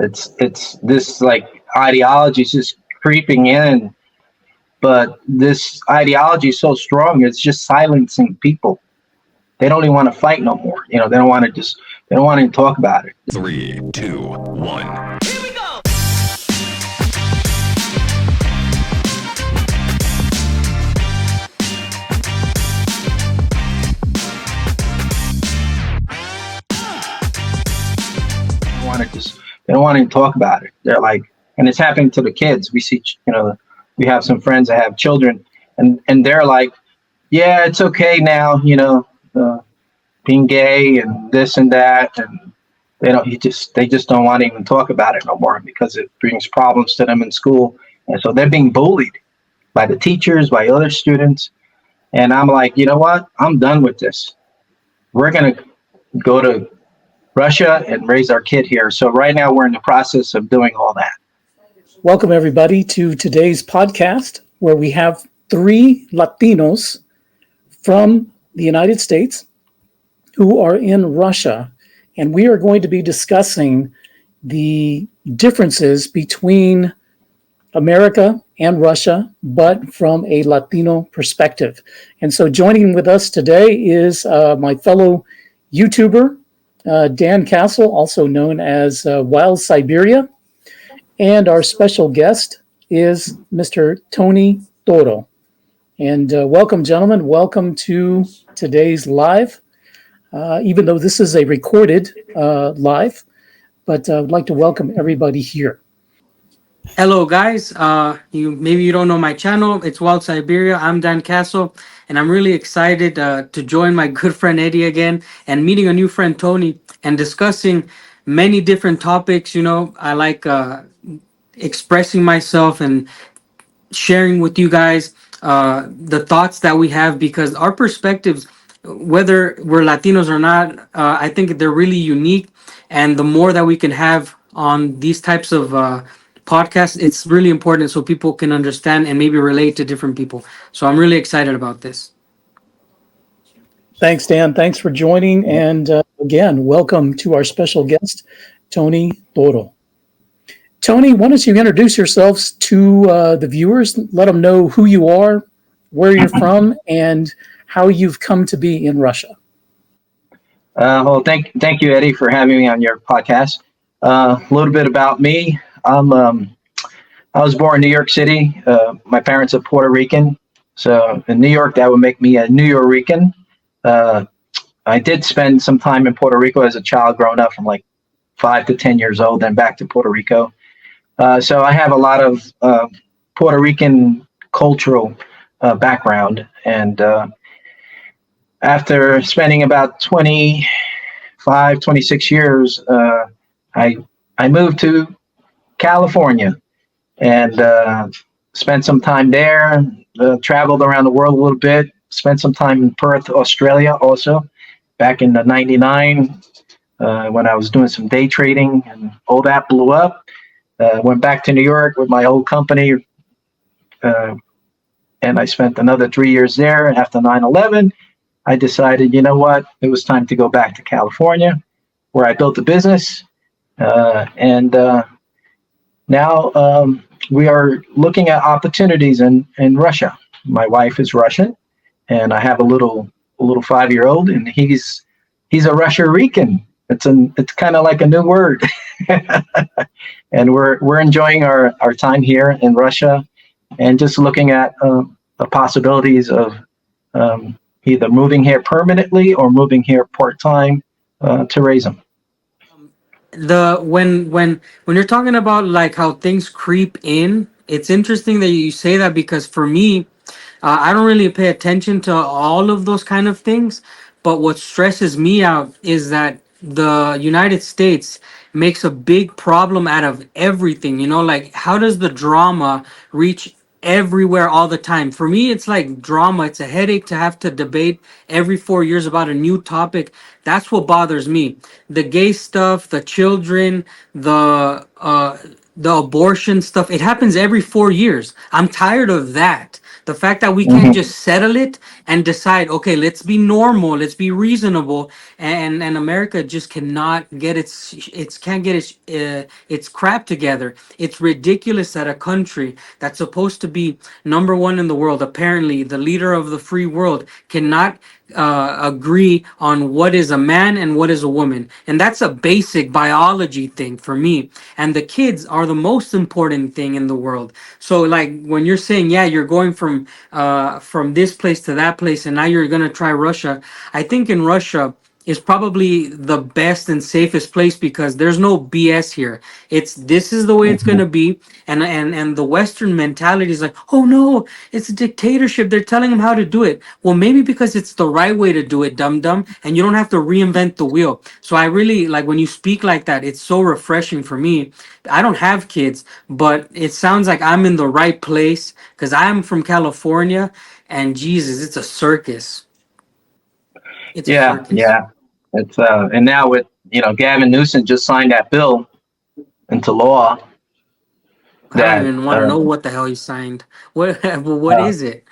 It's this like ideology is just creeping in, but this ideology is so strong, it's just silencing people. They don't even want to fight no more. They don't want to they don't want to even talk about it. 3, 2, 1. Here we go. They don't want to even talk about it. They're like, and it's happening to the kids. We see, we have some friends that have children, and they're like, yeah, it's okay now, being gay and this and that, and they just don't want to even talk about it no more because it brings problems to them in school, and so they're being bullied by the teachers, by other students, and I'm like, you know what? I'm done with this. We're gonna go to Russia and raise our kid here. So right now we're in the process of doing all that. Welcome everybody to today's podcast, where we have 3 Latinos from the United States who are in Russia. And we are going to be discussing the differences between America and Russia, but from a Latino perspective. And so joining with us today is my fellow YouTuber, Dan Castle, also known as Wild Siberia. And our special guest is Mr. Tony Toro. And welcome, gentlemen. Welcome to today's live, even though this is a recorded live. But I would like to welcome everybody here. Hello, guys. Maybe you don't know my channel. It's Wild Siberia. I'm Dan Castle, and I'm really excited to join my good friend Eddie again and meeting a new friend Tony and discussing many different topics. I like expressing myself and sharing with you guys the thoughts that we have, because our perspectives, whether we're Latinos or not, I think they're really unique. And the more that we can have on these types of podcasts, it's really important so people can understand and maybe relate to different people. So I'm really excited about this. Thanks, Dan. Thanks for joining. And again, welcome to our special guest, Tony Toro. Tony, why don't you introduce yourselves to the viewers? Let them know who you are, where you're from, and how you've come to be in Russia. Well, thank you, Eddie, for having me on your podcast. A little bit about me. I was born in New York City. My parents are Puerto Rican, so in New York that would make me a New Yorican. I did spend some time in Puerto Rico as a child, growing up from like 5 to 10 years old, then back to Puerto Rico. So I have a lot of Puerto Rican cultural background, and after spending about 26 years, I moved to California and spent some time there, traveled around the world a little bit, spent some time in Perth, Australia also, back in the 99 when I was doing some day trading, and all that blew up. Went back to New York with my old company, and I spent another 3 years there. After 9/11, I decided, you know what, it was time to go back to California, where I built a business. And now we are looking at opportunities in Russia. My wife is Russian, and I have a little 5-year-old, and he's a Russian. It's kind of like a new word. And we're enjoying our time here in Russia, and just looking at the possibilities of either moving here permanently or moving here part-time to raise them. When you're talking about like how things creep in, it's interesting that you say that, because for me, I don't really pay attention to all of those kind of things. But what stresses me out is that the United States makes a big problem out of everything. Like, how does the drama reach everywhere all the time? For me, it's like drama. It's a headache to have to debate every 4 years about a new topic. That's what bothers me. The gay stuff, the children, the the abortion stuff, it happens every 4 years. I'm tired of that. The fact that we can't Mhm. just settle it and decide, okay, let's be normal, let's be reasonable, and America just cannot get its can't get its crap together. It's ridiculous that a country that's supposed to be number one in the world, apparently the leader of the free world, cannot agree on what is a man and what is a woman. And that's a basic biology thing for me. And the kids are the most important thing in the world. So like when you're saying, yeah, you're going from this place to that place and now you're going to try Russia. I think in Russia is probably the best and safest place because there's no BS here. It's this is the way it's Mhm. gonna be, and the Western mentality is like, oh no, it's a dictatorship. They're telling them how to do it. Well, maybe because it's the right way to do it, dum dum, and you don't have to reinvent the wheel. So I really like when you speak like that. It's so refreshing for me. I don't have kids, but it sounds like I'm in the right place because I'm from California, and Jesus, it's a circus. It's a Yeah, circus. yeah. It's and now with Gavin Newsom just signed that bill into law I don't that even want to know what the hell he signed. What? Well, what uh, is it?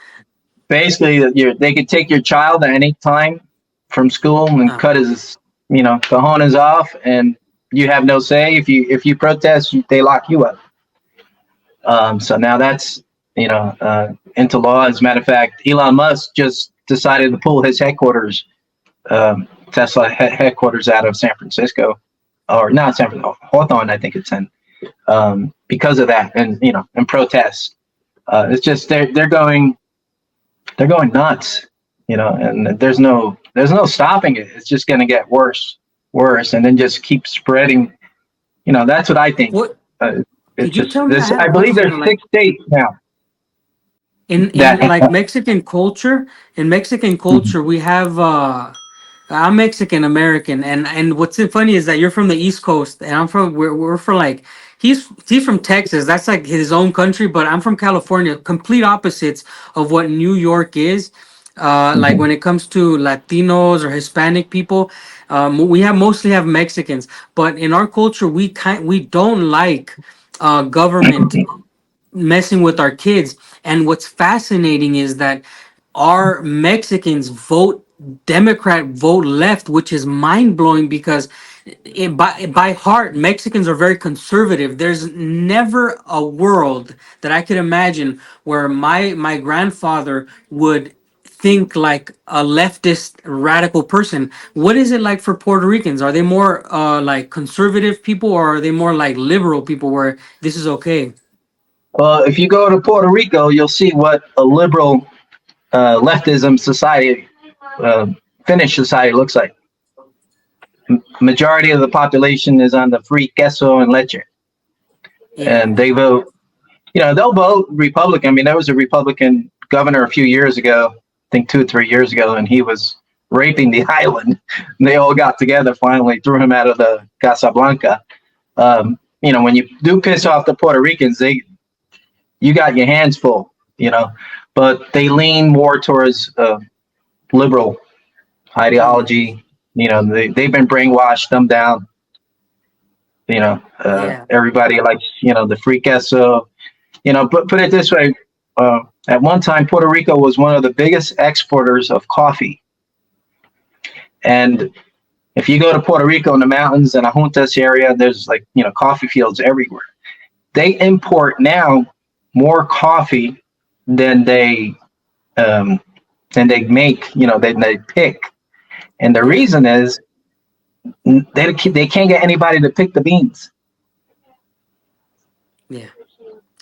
basically they could take your child at any time from school and Uh, cut his cojones off, and you have no say. If you protest, they lock you up. So now that's into law. As a matter of fact, Elon Musk just decided to pull his headquarters, Tesla headquarters, out of San Francisco, or not San Francisco, Hawthorne, I think it's in, because of that, and and protests. It's just they're going nuts, and there's no stopping it. It's just going to get worse, and then just keep spreading. That's what I think. what? Uh, it's Could you just tell me? I this. had a I believe question. there's Like 6 states now in that. like Mexican culture, we have. I'm Mexican American, and what's so funny is that you're from the East Coast, and we're from like he's from Texas. That's like his own country, but I'm from California. Complete opposites of what New York is. Like Mhm. when it comes to Latinos or Hispanic people, we have mostly have Mexicans, but in our culture, we don't like government messing with our kids. And what's fascinating is that our Mexicans vote Democrat, vote left, which is mind blowing because by heart, Mexicans are very conservative. There's never a world that I could imagine where my grandfather would think like a leftist radical person. What is it like for Puerto Ricans? Are they more like conservative people, or are they more like liberal people where this is okay? Well, if you go to Puerto Rico, you'll see what a liberal leftism society, uh, Finnish society, looks like. Majority of the population is on the free queso and leche, Yeah. and they vote. They'll vote Republican. I mean, there was a Republican governor a few years ago, I think 2 or 3 years ago, and he was raping the island. And they all got together, finally threw him out of the Casa Blanca. When you do piss off the Puerto Ricans, you got your hands full, but they lean more towards liberal Mm, ideology. They've been brainwashed, dumbed down. yeah. Everybody likes, the free queso. But put it this way: at one time, Puerto Rico was one of the biggest exporters of coffee. And if you go to Puerto Rico in the mountains and a Juntas area, there's like coffee fields everywhere. They import now more coffee than they um, make. Than they pick. And the Yeah. reason is they can't get anybody to pick the beans. Yeah.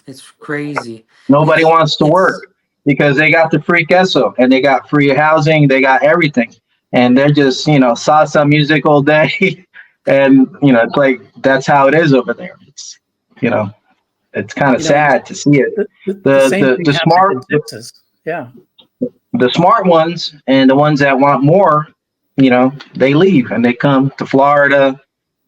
It's crazy. Nobody It's wants to it's work because they got the free queso and they got free housing, they got everything, and they're just salsa music all day, and it's like that's how it is over there. You know it's kind of You know, sad to see it. the The same the thing the happened smart in Texas. Yeah. the smart ones and the ones that want more, they leave and they come to Florida.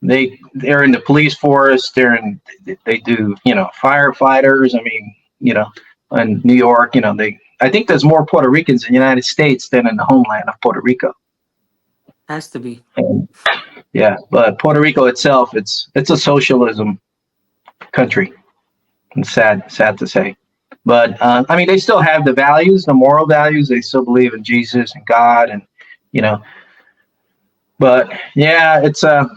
They're in the police force. They do firefighters. I mean, in New York, I think there's more Puerto Ricans in the United States than in the homeland of Puerto Rico. has to be. And, yeah, but Puerto Rico itself, it's a socialism country. It's sad to say. But I mean, they still have the values, the moral values. They still believe in Jesus and God, and you know. But yeah, it's a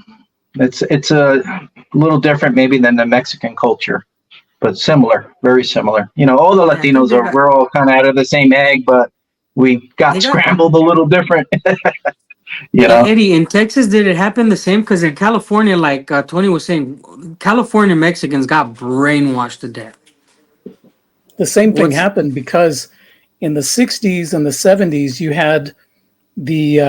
little different maybe than the Mexican culture, but similar, very similar. You know, all the Yeah, I think Latinos we're all kind of out of the same egg, but we got they got scrambled a little different. You yeah, know. Eddie, in Texas, did it happen the same? Because in California, like Tony was saying, California Mexicans got brainwashed to death. The same thing What's happened because in the 60s and the 70s, you had the,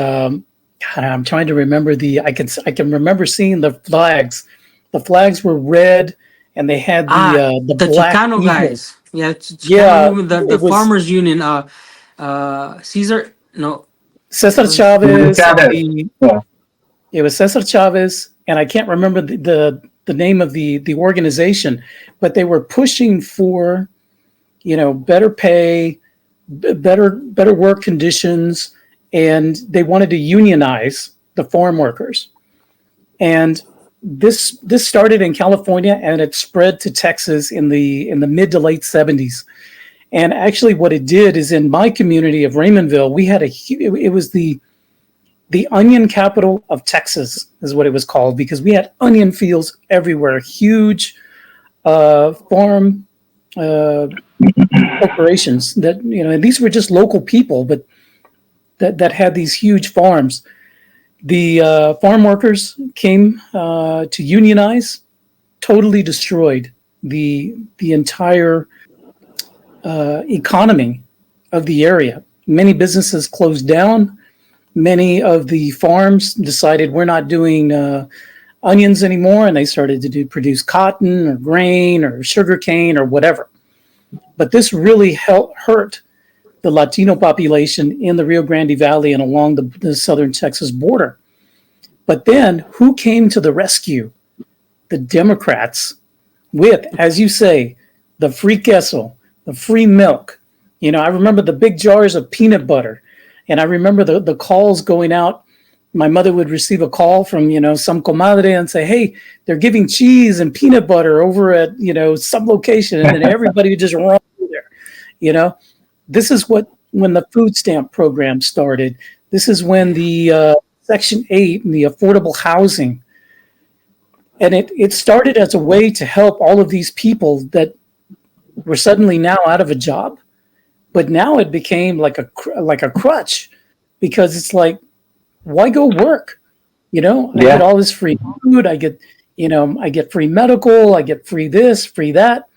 I'm trying to remember I can remember seeing the flags. The flags were red and they had the the black Chicano eagle. guys? Yeah, Chicano Yeah, movement, the it was farmers union. Caesar, no, Cesar was Chavez. Chavez. Yeah. It was Cesar Chavez, and I can't remember the name of the organization, but they were pushing for, better pay, better work conditions, and they wanted to unionize the farm workers. And this started in California and it spread to Texas in the mid to late 70s. And actually, what it did is in my community of Raymondville, we had it was the onion capital of Texas, is what it was called, because we had onion fields everywhere, huge farm corporations that, and these were just local people, but that had these huge farms. The farm workers came to unionize, totally destroyed the entire economy of the area. Many businesses closed down. Many of the farms decided we're not doing onions anymore, and they started to produce cotton or grain or sugarcane or whatever. But this really hurt the Latino population in the Rio Grande Valley and along the southern Texas border. But then who came to the rescue? The Democrats with, as you say, the free queso, the free milk. I remember the big jars of peanut butter. And I remember the calls going out. My mother would receive a call from, some comadre and say, hey, they're giving cheese and peanut butter over at, some location. And then everybody would just run there. This is when the food stamp program started. This is when the Section 8 and the affordable housing. And it started as a way to help all of these people that were suddenly now out of a job. But now it became like a crutch, because it's like, why go work? I get all this free food. I get free medical. I get free this, free that.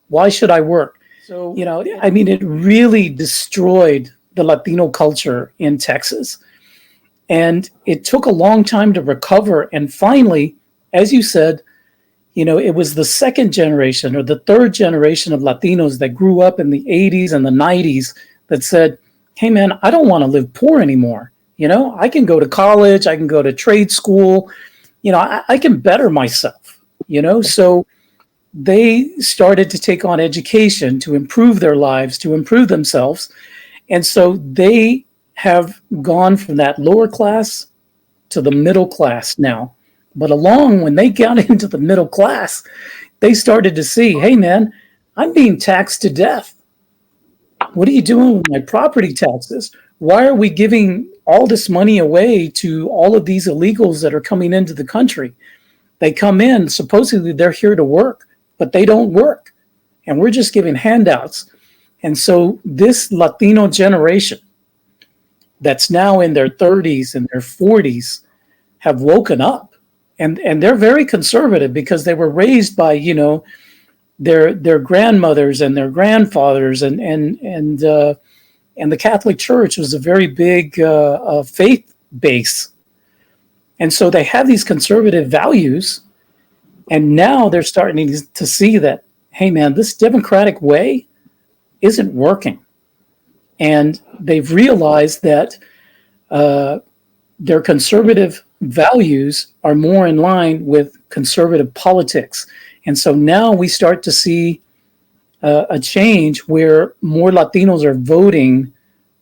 Why should I work? So, it really destroyed the Latino culture in Texas. And it took a long time to recover. And finally, as you said, it was the second generation or the third generation of Latinos that grew up in the 80s and the 90s that said, hey, man, I don't want to live poor anymore. I can go to college. I can go to trade school. I can better myself, So they started to take on education to improve their lives, to improve themselves. And so they have gone from that lower class to the middle class now. But when they got into the middle class, they started to see, hey, man, I'm being taxed to death. What are you doing with my property taxes? Why are we giving all this money away to all of these illegals that are coming into the country? They come in, supposedly they're here to work, but they don't work. And we're just giving handouts. And so this Latino generation that's now in their 30s and their 40s have woken up. And they're very conservative because they were raised by, their grandmothers and their grandfathers, and the Catholic Church was a very big faith base. And so they have these conservative values. And now they're starting to see that, hey, man, this democratic way isn't working. And they've realized that their conservative values are more in line with conservative politics. And so now we start to see a change where more Latinos are voting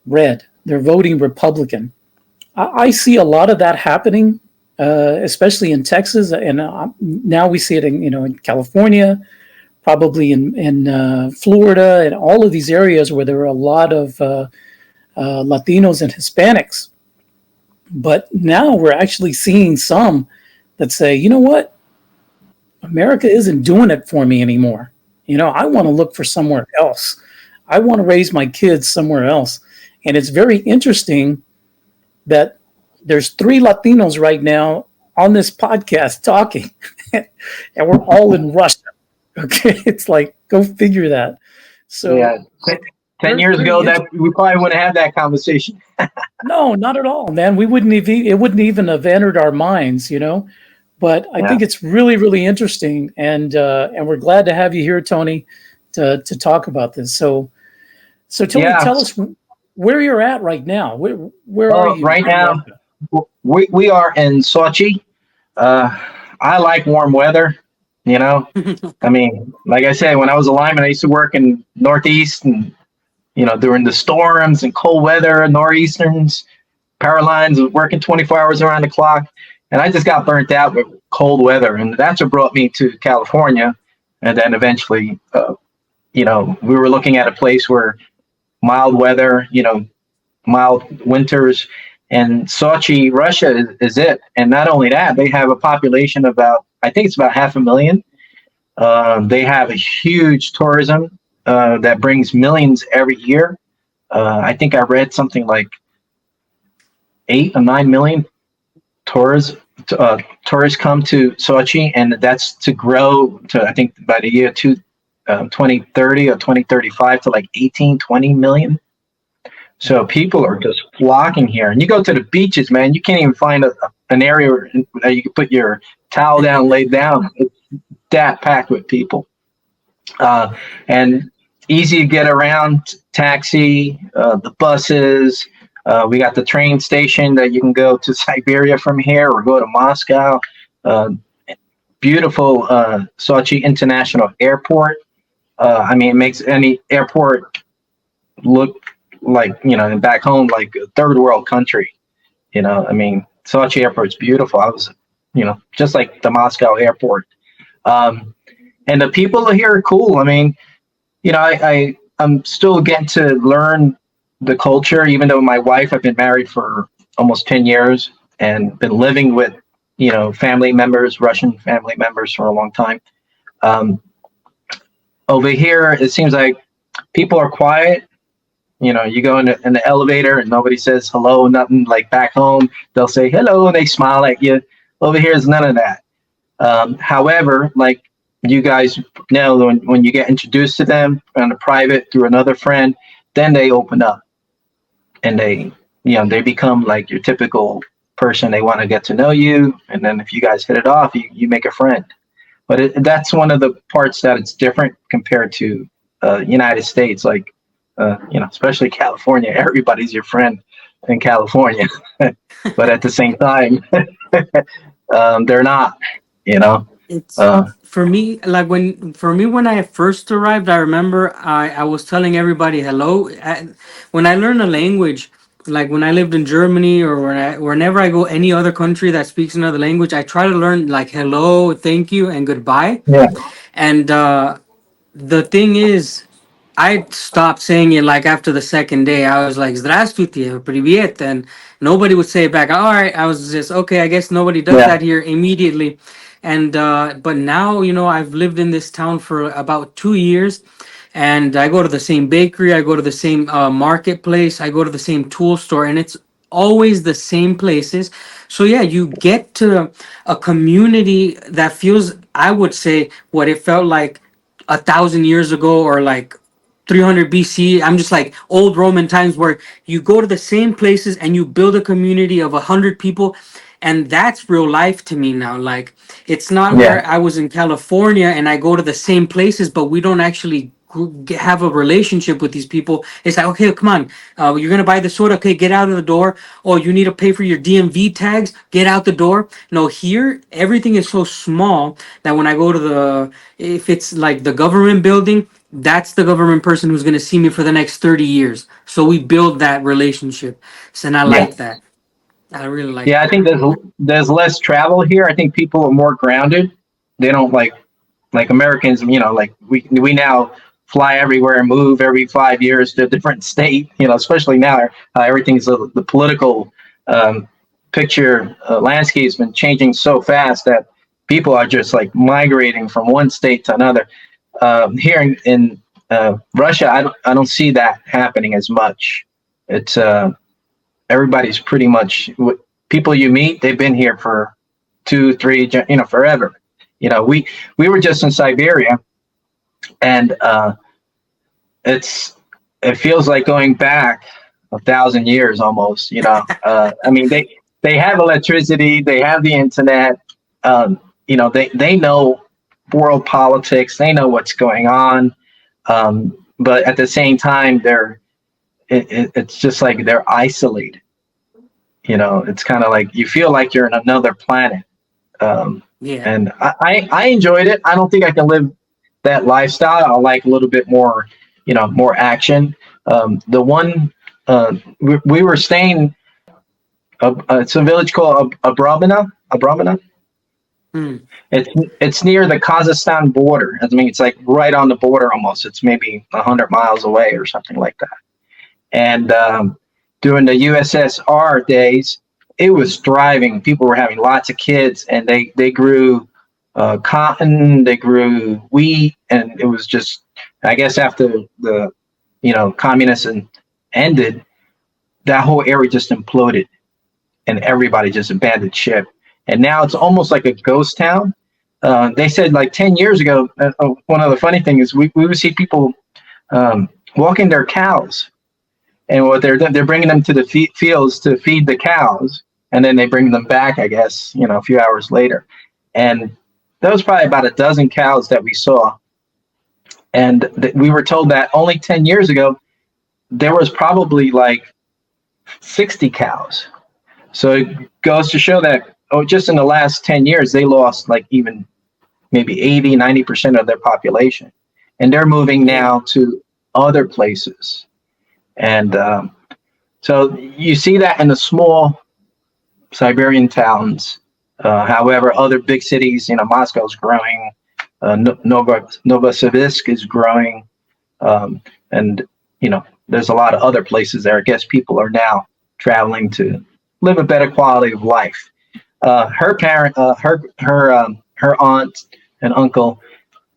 red. They're voting Republican. I see a lot of that happening especially in Texas, and now we see it in California, probably in Florida, and all of these areas where there are a lot of Latinos and Hispanics. But now we're actually seeing some that say, you know what, America isn't doing it for me anymore. I want to look for somewhere else. I want to raise my kids somewhere else. And it's very interesting that there's 3 Latinos right now on this podcast talking, and we're all in Russia. Okay, it's like, go figure that. So yeah, 10 years ago, that we probably wouldn't have that conversation. No, not at all, man. We wouldn't even it wouldn't even have entered our minds. But I think it's really, really interesting, and we're glad to have you here, Tony, to talk about this. So Tony, tell us where you're at right now. Where are you right now? We are in Sochi. I like warm weather. I mean, like I said, when I was a lineman, I used to work in Northeast, and during the storms and cold weather, nor'easters, power lines, working 24 hours around the clock. And I just got burnt out with cold weather. And that's what brought me to California. And then eventually, we were looking at a place where mild weather, mild winters. And Sochi, Russia is it. And not only that, they have a population of I think it's about 500,000. They have a huge tourism that brings millions every year. I think I read something like 8 or 9 million tourists come to Sochi, and that's to grow to, I think, by the year 2030 or 2035 to like 18-20 million. So people are just flocking here. And you go to the beaches, man, you can't even find an area where you can put your towel down, lay down. It's that packed with people. And easy to get around, taxi, the buses. We got the train station that you can go to Siberia from here or go to Moscow. Beautiful Sochi International Airport. It makes any airport look like, back home, like a third world country. Sochi Airport's beautiful. I was, just like the Moscow Airport. And the people here are cool. I'm still getting to learn the culture, even though my wife, I've been married for almost 10 years and been living with, family members, Russian family members for a long time. Over here, it seems like people are quiet. You go in the elevator and nobody says hello, nothing. Like back home, they'll say hello and they smile at you. Over here is none of that. However, like you guys know, when you get introduced to them on a private through another friend, then they open up and they become like your typical person. They want to get to know you. And then if you guys hit it off, you make a friend. But that's one of the parts that it's different compared to United States. Like, especially California, everybody's your friend in California. But at the same time, they're not, It's for me, like when I first arrived, I remember I was telling everybody hello. When I learn a language, like when I lived in Germany or whenever I go any other country that speaks another language, I try to learn like hello, thank you, and goodbye. Yeah. And the thing is, I stopped saying it like after the second day. I was like, "Здравствуйте, привет," and nobody would say it back. All right, I was just okay. I guess nobody does that here immediately. And but now, I've lived in this town for about 2 years, and I go to the same bakery, I go to the same marketplace, I go to the same tool store, and it's always the same places. So yeah, you get to a community that feels, I would say, what it felt like 1,000 years ago, or like 300 BC. I'm just like old Roman times, where you go to the same places and you build a community of 100 people. And that's real life to me now. Like, it's not where I was in California and I go to the same places, but we don't actually have a relationship with these people. It's like, okay, come on, you're gonna buy the soda, okay, get out of the door. Oh, you need to pay for your DMV tags, get out the door. No, here everything is so small that when I go to if it's like the government building, that's the government person who's gonna see me for the next 30 years. So we build that relationship. So, and I like that. I really like Yeah, I that. think there's less travel here. I think people are more grounded. They don't like Americans. Like we now fly everywhere and move every 5 years to a different state. Especially now, everything's the political picture landscape's been changing so fast that people are just like migrating from one state to another. Here in Russia, I don't see that happening as much. It's everybody's pretty much people you meet. They've been here for 2, 3, forever. We were just in Siberia, and it feels like going back 1,000 years almost. I mean, they have electricity, they have the internet. They know world politics, they know what's going on, but at the same time, it's just like they're isolated. It's kind of like you feel like you're in another planet. Yeah. And I enjoyed it. I don't think I can live that lifestyle. I like a little bit more, more action. The one we were staying, it's a village called Abramina. Hmm. It's near the Kazakhstan border. I mean, it's like right on the border almost. It's maybe 100 miles away or something like that. And during the USSR days, it was thriving. People were having lots of kids, and they grew cotton, they grew wheat, and it was just, I guess, after the communism ended, that whole area just imploded, and everybody just abandoned ship. And now it's almost like a ghost town. They said like 10 years ago, one of the funny things is we would see people walking their cows. And what they're bringing them to the fields to feed the cows, and then they bring them back, I guess, a few hours later. And there was probably about a dozen cows that we saw. And we were told that only 10 years ago, there was probably like 60 cows. So it goes to show that, just in the last 10 years, they lost like even maybe 80, 90% of their population. And they're moving now to other places. And so you see that in the small Siberian towns. However, other big cities, Moscow's growing, Novosibirsk is growing, and there's a lot of other places there. I guess people are now traveling to live a better quality of life. Her aunt and uncle,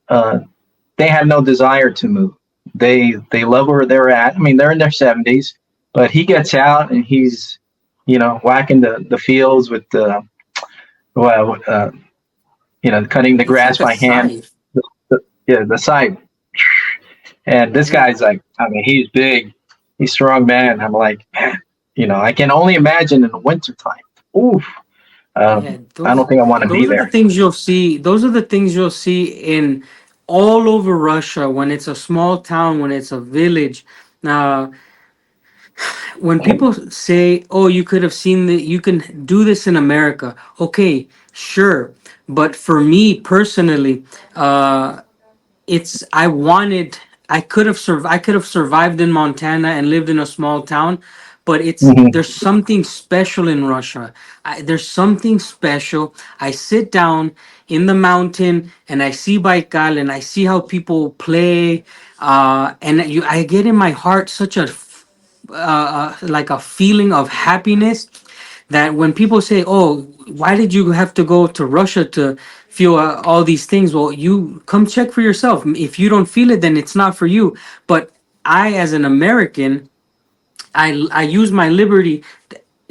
they have no desire to move. They love where they're at. I mean, they're in their 70s, but he gets out and he's, whacking the fields with the, cutting the grass by hand. The scythe. And this guy's like, I mean, he's big, he's strong man. I'm like, man, I can only imagine in the wintertime. Oof. I don't think I want to be there. Those are the things you'll see. Those are the things you'll see in all over Russia when it's a small town, when it's a village. When people say, "Oh, you could have seen that, you can do this in America." Okay, sure, but for me personally, it's I could have survived in Montana and lived in a small town, but Mhm. there's something special in Russia. There's something special. I sit down in the mountain and I see Baikal and I see how people play, and I get in my heart such a like a feeling of happiness that when people say, "Oh, why did you have to go to Russia to feel all these things?" Well, you come check for yourself. If you don't feel it, then it's not for you. But I, as an American, I use my liberty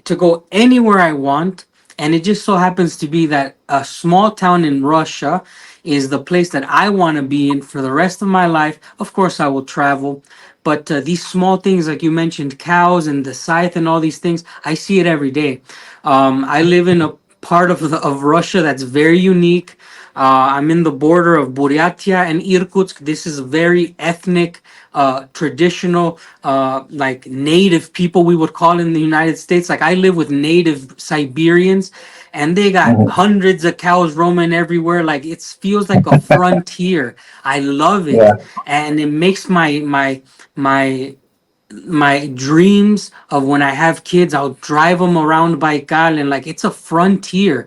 to go anywhere I want, and it just so happens to be that a small town in Russia is the place that I want to be in for the rest of my life. Of course, I will travel, but these small things, like you mentioned, cows and the scythe and all these things, I see it every day. I live in a part of Russia that's very unique. I'm in the border of Buryatia and Irkutsk. This is very ethnic, traditional, like native people we would call in the United States. Like I live with native Siberians, and they got Mhm. hundreds of cows roaming everywhere. Like it feels like a frontier. I love it, Yeah. and it makes my my dreams of when I have kids, I'll drive them around Baikal, and like it's a frontier.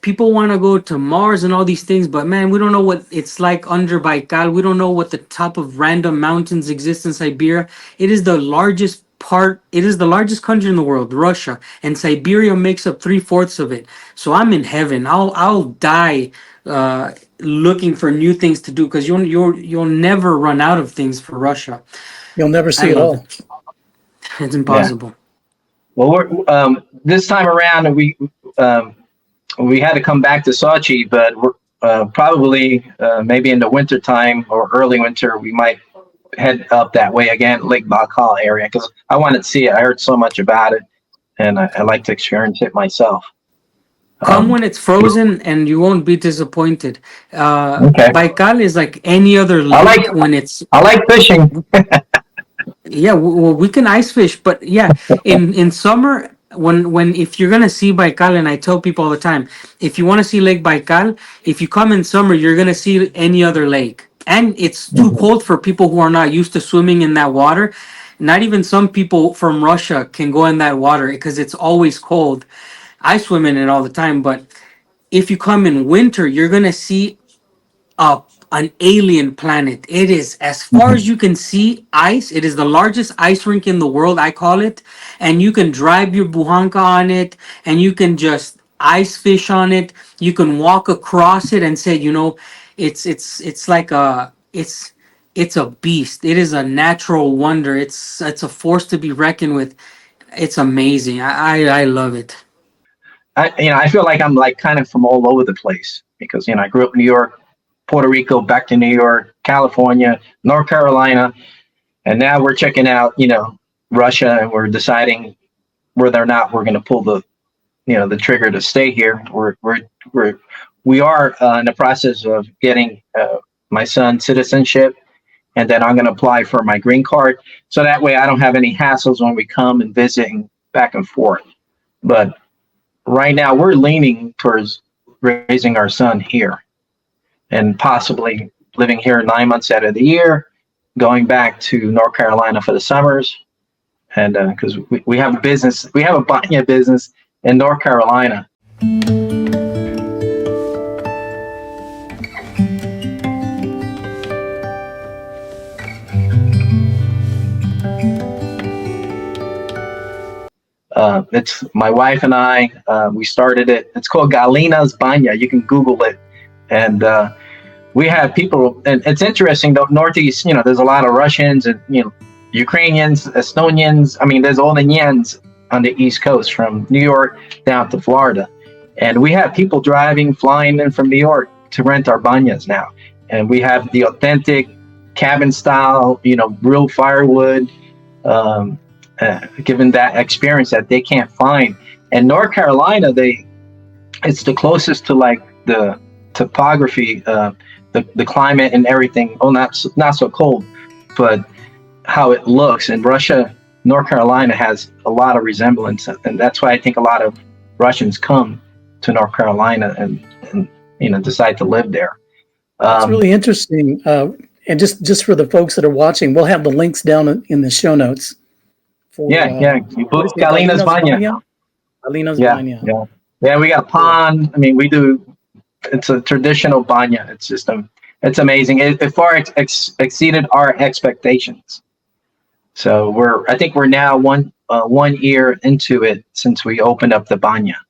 People want to go to Mars and all these things, but man, we don't know what it's like under Baikal. We don't know what the top of random mountains exist in Siberia. It is the largest part, it is the largest country in the world, Russia, and Siberia makes up 3/4 of it. So I'm in heaven. I'll die looking for new things to do, because you'll never run out of things for Russia. You'll never I see it love all. it. It's Yeah. impossible. Well, this time around we had to come back to Sochi, but we're probably maybe in the winter time or early winter we might head up that way again, Lake Baikal area, because I wanted to see it. I heard so much about it, and I like to experience it myself. Come when it's frozen, and you won't be disappointed. Okay. Baikal is like any other I like lake when it's I like fishing. yeah. Well, we can ice fish, but yeah, in summer when if you're gonna see Baikal, and I tell people all the time, if you want to see Lake Baikal, if you come in summer, you're gonna see any other lake, and it's too cold for people who are not used to swimming in that water. Not even some people from Russia can go in that water because it's always cold. I swim in it all the time, but if you come in winter, you're gonna see a an alien planet. It is as far as you can see ice. It is the largest ice rink in the world, I call it, and you can drive your buhanka on it, and you can just ice fish on it. You can walk across it and say, it's like it's a beast. It is a natural wonder. It's a force to be reckoned with. It's amazing. I love it. I feel like I'm like kind of from all over the place because I grew up in New York, Puerto Rico, back to New York, California, North Carolina, and now we're checking out Russia, and we're deciding whether or not we're going to pull the trigger to stay here. We are in the process of getting my son's citizenship, and then I'm going to apply for my green card, so that way I don't have any hassles when we come and visiting back and forth. But right now we're leaning towards raising our son here and possibly living here 9 months out of the year, going back to North Carolina for the summers. And because we have a business, we have a banya business in North Carolina. It's my wife and I. We started it. It's called Galina's Banya. You can Google it, and we have people. And it's interesting though. Northeast, there's a lot of Russians and Ukrainians, Estonians. I mean, there's all the Nyans on the East Coast from New York down to Florida, and we have people driving, flying in from New York to rent our banyas now, and we have the authentic cabin style, real firewood. Given that experience that they can't find. And North Carolina, it's the closest to like the topography, the climate and everything. Oh, not so cold, but how it looks. And Russia, North Carolina has a lot of resemblance, and that's why I think a lot of Russians come to North Carolina and decide to live there. It's really interesting. And just for the folks that are watching, we'll have the links down in the show notes. You put Galina's Banya. Galina's Banya. Yeah, we got a pond. I mean, it's a traditional banya. It's just it's amazing. It far exceeded our expectations. So I think we're now one year into it since we opened up the banya.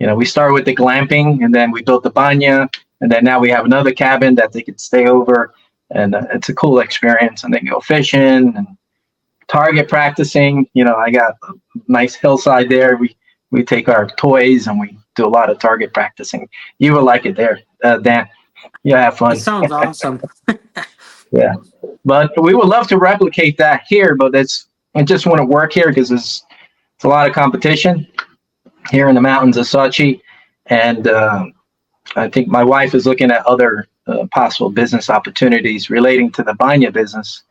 We started with the glamping, and then we built the banya, and then now we have another cabin that they could stay over, and it's a cool experience. And they can go fishing and target practicing. I got a nice hillside there. We take our toys and we do a lot of target practicing. You will like it there, Dan. You have fun. It sounds awesome. Yeah, but we would love to replicate that here, but it just wouldn't work here because it's a lot of competition here in the mountains of Sochi, and I think my wife is looking at other possible business opportunities relating to the banya business.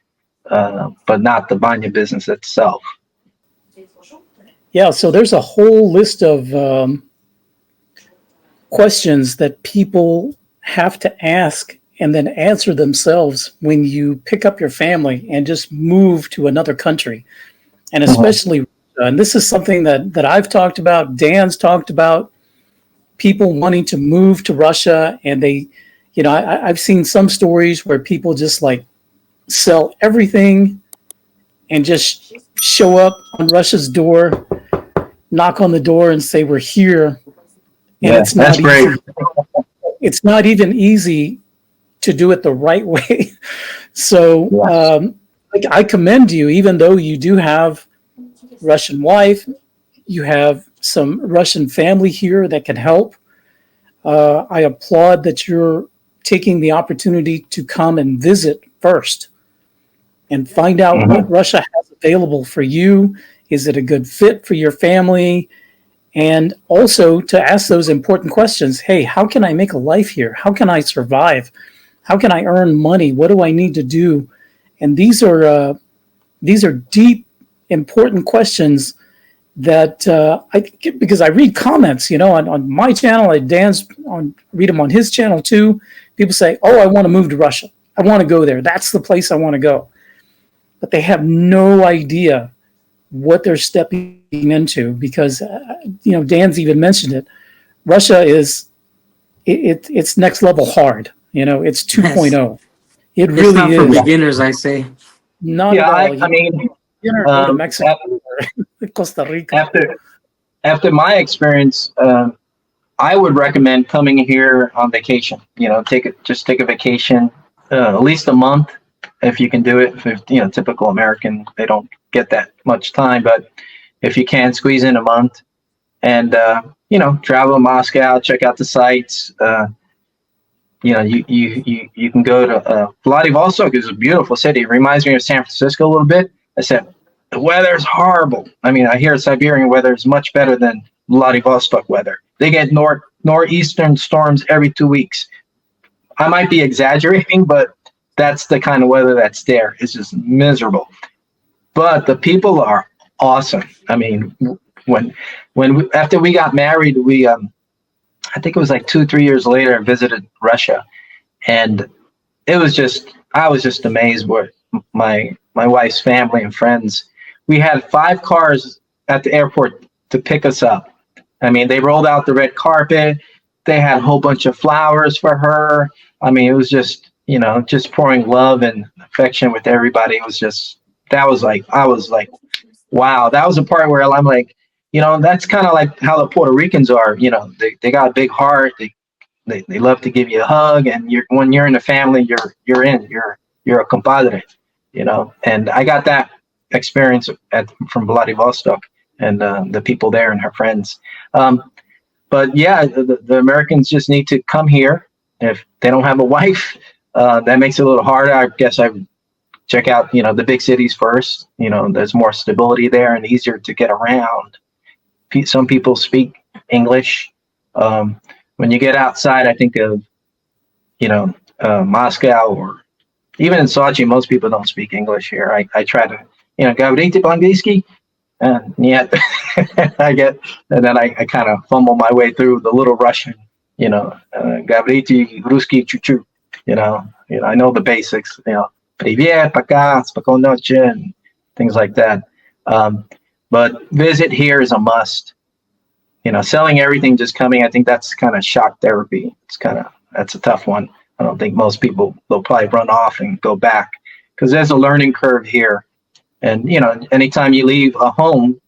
But not the banya business itself. Yeah, so there's a whole list of questions that people have to ask and then answer themselves when you pick up your family and just move to another country. And especially, and this is something that I've talked about, Dan's talked about, people wanting to move to Russia. And they, I've seen some stories where people just like sell everything and just show up on Russia's door, knock on the door and say, we're here. And it's not that's great. easy. It's not even easy to do it the right way. So I commend you, even though you do have Russian wife, you have some Russian family here that can help. I applaud that you're taking the opportunity to come and visit first and find out what Russia has available for you. Is it a good fit for your family? And also to ask those important questions. Hey, how can I make a life here? How can I survive? How can I earn money? What do I need to do? And these are deep, important questions that because I read comments, on my channel, read them on his channel too. People say, "Oh, I want to move to Russia. I want to go there. That's the place I want to go," but they have no idea what they're stepping into because, Dan's even mentioned it. Russia is it's next level hard. It's 2.0. It It's really not for is. beginers, I say. Not at all. I mean, Go to Mexico or Costa Rica. after my experience, I would recommend coming here on vacation. Take a vacation, at least a month if you can do it. If, typical American, they don't get that much time, but if you can squeeze in a month and, travel to Moscow, check out the sites, you can go to Vladivostok is a beautiful city. It reminds me of San Francisco a little bit. I said, the weather's horrible. I mean, I hear Siberian weather is much better than Vladivostok weather. They get northeastern storms every 2 weeks. I might be exaggerating, but that's the kind of weather that's there. It's just miserable. But the people are awesome. I mean, after we got married, we I think it was like 2-3 years later, I visited Russia, and I was just amazed with my wife's family and friends. We had 5 cars at the airport to pick us up. I mean, they rolled out the red carpet. They had a whole bunch of flowers for her. I mean, it was just, just pouring love and affection with everybody. It was just, I was like, wow. That was the part where I'm like, that's kind of like how the Puerto Ricans are. They got a big heart. They love to give you a hug, and when you're in the family, you're a compadre, And I got that experience from Vladivostok and the people there and her friends. But yeah, the Americans just need to come here. If they don't have a wife, that makes it a little harder. I guess I would check out, the big cities first. There's more stability there and easier to get around. Some people speak English. When you get outside, I think of, Moscow or even in Sochi, most people don't speak English here. I try to, говорите по-английски? And yet and then I kind of fumble my way through the little Russian, говорите русский чуть-чуть, I know the basics, привет, пока, спокойной ночи, and things like that. But visit here is a must. Selling everything, just coming, I think that's kind of shock therapy. That's a tough one. I don't think most people, they'll probably run off and go back because there's a learning curve here. And, anytime you leave a home,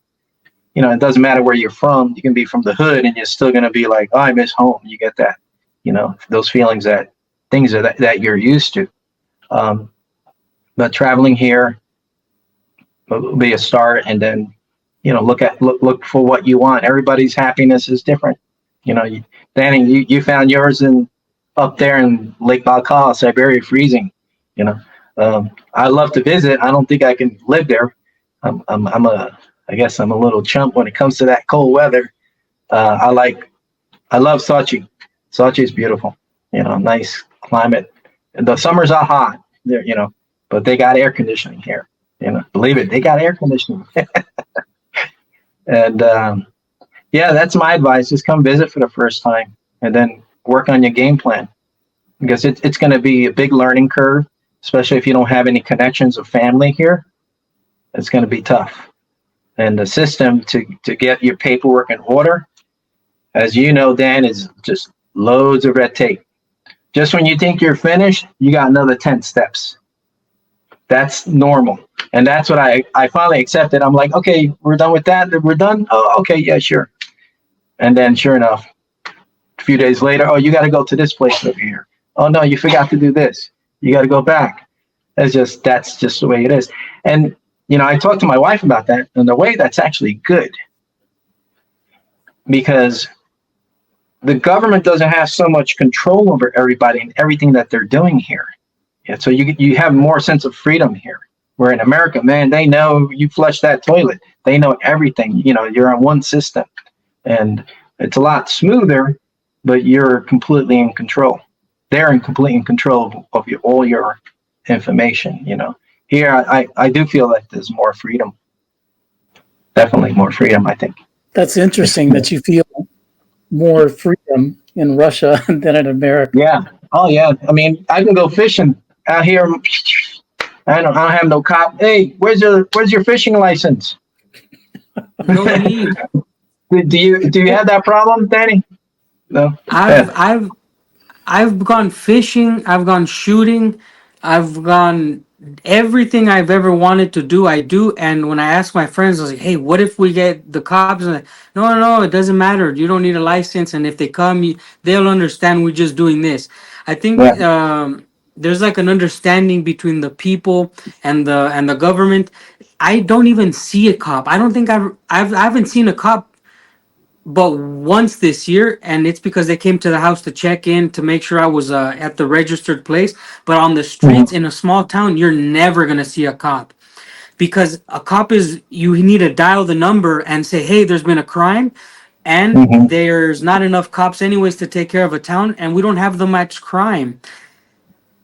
it doesn't matter where you're from. You can be from the hood and you're still going to be like, oh, I miss home. You get that, those feelings things that you're used to. But traveling here will be a start. And then, look for what you want. Everybody's happiness is different. Danny, you found yours up there in Lake Baikal, Siberia, freezing. I love to visit. I don't think I can live there. I guess I'm a little chump when it comes to that cold weather. I love Sochi. Sochi is beautiful. Nice climate. The summers are hot there, but they got air conditioning here. Believe it, they got air conditioning. And that's my advice. Just come visit for the first time and then work on your game plan. because it's going to be a big learning curve, especially if you don't have any connections of family here. It's going to be tough. And the system to get your paperwork in order, as you know, Dan, is just loads of red tape. Just when you think you're finished, you got another 10 steps. That's normal. And that's what I finally accepted. I'm like, okay, we're done with that. We're done. Oh, okay. Yeah, sure. And then sure enough, a few days later, oh, you got to go to this place over here. Oh, no, you forgot to do this. You got to go back. That's just the way it is. And, I talked to my wife about that, and the way that's actually good, because the government doesn't have so much control over everybody and everything that they're doing here. Yeah, so you have more sense of freedom here. Where in America, man, they know you flush that toilet. They know everything. You're on one system, and it's a lot smoother, but you're completely in control. They're completely in control of all your information. Here, I do feel like there's more freedom. Definitely more freedom, I think. That's interesting that you feel more freedom in Russia than in America. Yeah. Oh, yeah. I mean, I can go fishing out here. I don't have no cop. Hey, where's your fishing license? No need. Do you have that problem, Danny? No. I've gone fishing. I've gone shooting. I've gone everything I've ever wanted to do. I do. And when I ask my friends, I was like, "Hey, what if we get the cops?" And like, no, it doesn't matter. You don't need a license. And if they come, they'll understand we're just doing this. I think there's like an understanding between the people and the government. I don't even see a cop. I don't think I haven't seen a cop but once this year, and it's because they came to the house to check in to make sure I was at the registered place. But on the streets in a small town, you're never gonna see a cop, because a cop is, you need to dial the number and say, hey, there's been a crime, and there's not enough cops anyways to take care of a town, and we don't have the much crime.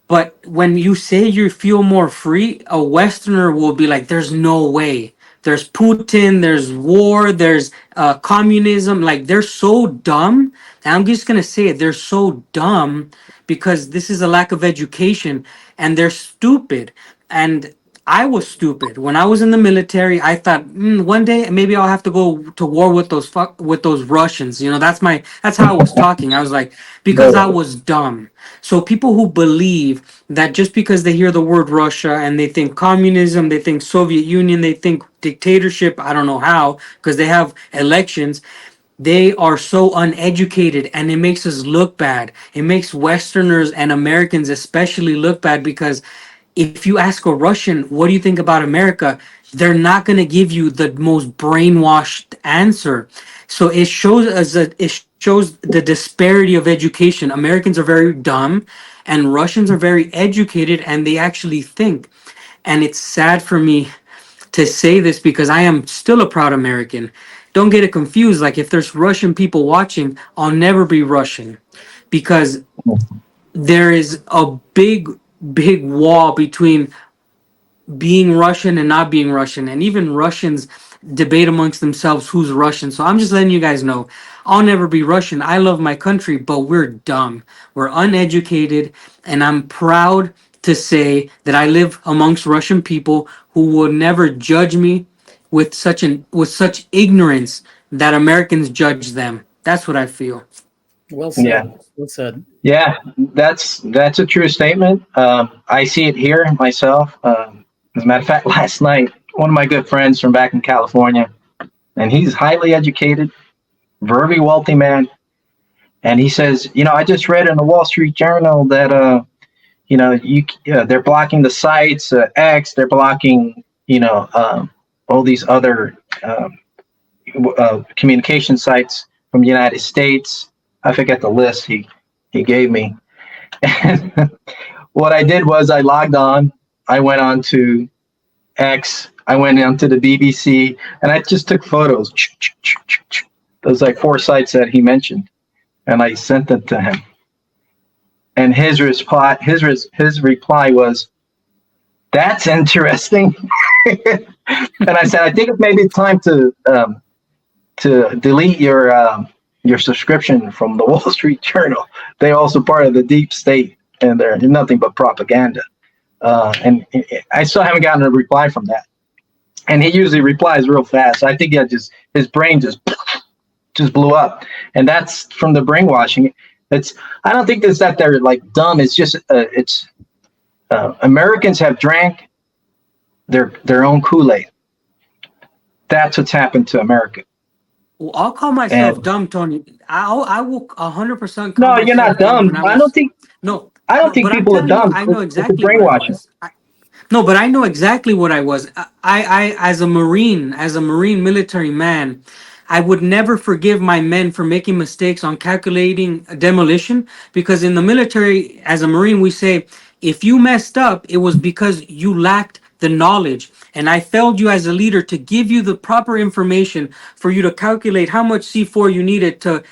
But when you say you feel more free, a Westerner will be like, there's no way. There's Putin, there's war, there's communism. Like, they're so dumb. And I'm just going to say it. They're so dumb because this is a lack of education, and they're stupid. And I was stupid. When I was in the military, I thought, one day maybe I'll have to go to war with those Russians. That's how I was talking. I was like, because I was dumb. So people who believe that just because they hear the word Russia and they think communism, they think Soviet Union, they think dictatorship, I don't know how, because they have elections, they are so uneducated, and it makes us look bad. It makes Westerners and Americans especially look bad, because if you ask a Russian, what do you think about America? They're not going to give you the most brainwashed answer. So it shows the disparity of education. Americans are very dumb, and Russians are very educated, and they actually think. And it's sad for me to say this because I am still a proud American. Don't get it confused. Like, if there's Russian people watching, I'll never be Russian, because there is a big wall between being Russian and not being Russian. And even Russians debate amongst themselves who's Russian. So I'm just letting you guys know, I'll never be Russian. I love my country, but we're dumb. We're uneducated. And I'm proud to say that I live amongst Russian people who will never judge me with such ignorance that Americans judge them. That's what I feel. Well said. Yeah. Well said. Yeah, that's a true statement. I see it here myself. As a matter of fact, last night, one of my good friends from back in California, and he's highly educated, very wealthy man, and he says, I just read in the Wall Street Journal that they're blocking the sites, X, they're blocking all these other communication sites from the United States. I forget the list he gave me. And what I did was I logged on. I went on to X. I went on to the BBC, and I just took photos. Those like 4 sites that he mentioned, and I sent them to him. And his reply was, "That's interesting." And I said, "I think it may be time to delete your subscription from the Wall Street Journal. They're also part of the deep state." and they're nothing but propaganda. And I still haven't gotten a reply from that. And he usually replies real fast. I think his brain just blew up, and that's from the brainwashing. I don't think it's that they're like dumb. It's just Americans have drank their own Kool-Aid. That's what's happened to America. Well, I'll call myself dumb, Tony. I will 100% call No, you're myself not dumb dumb. when I was. No, No, I don't no, think but I'm people are telling you, dumb. I know It's a exactly what I brainwashing. was. No, but I know exactly what I was. I as a Marine military man, I would never forgive my men for making mistakes on calculating a demolition, because in the military, as a Marine, we say if you messed up, it was because you lacked the knowledge. And I failed you as a leader to give you the proper information for you to calculate how much C4 you needed to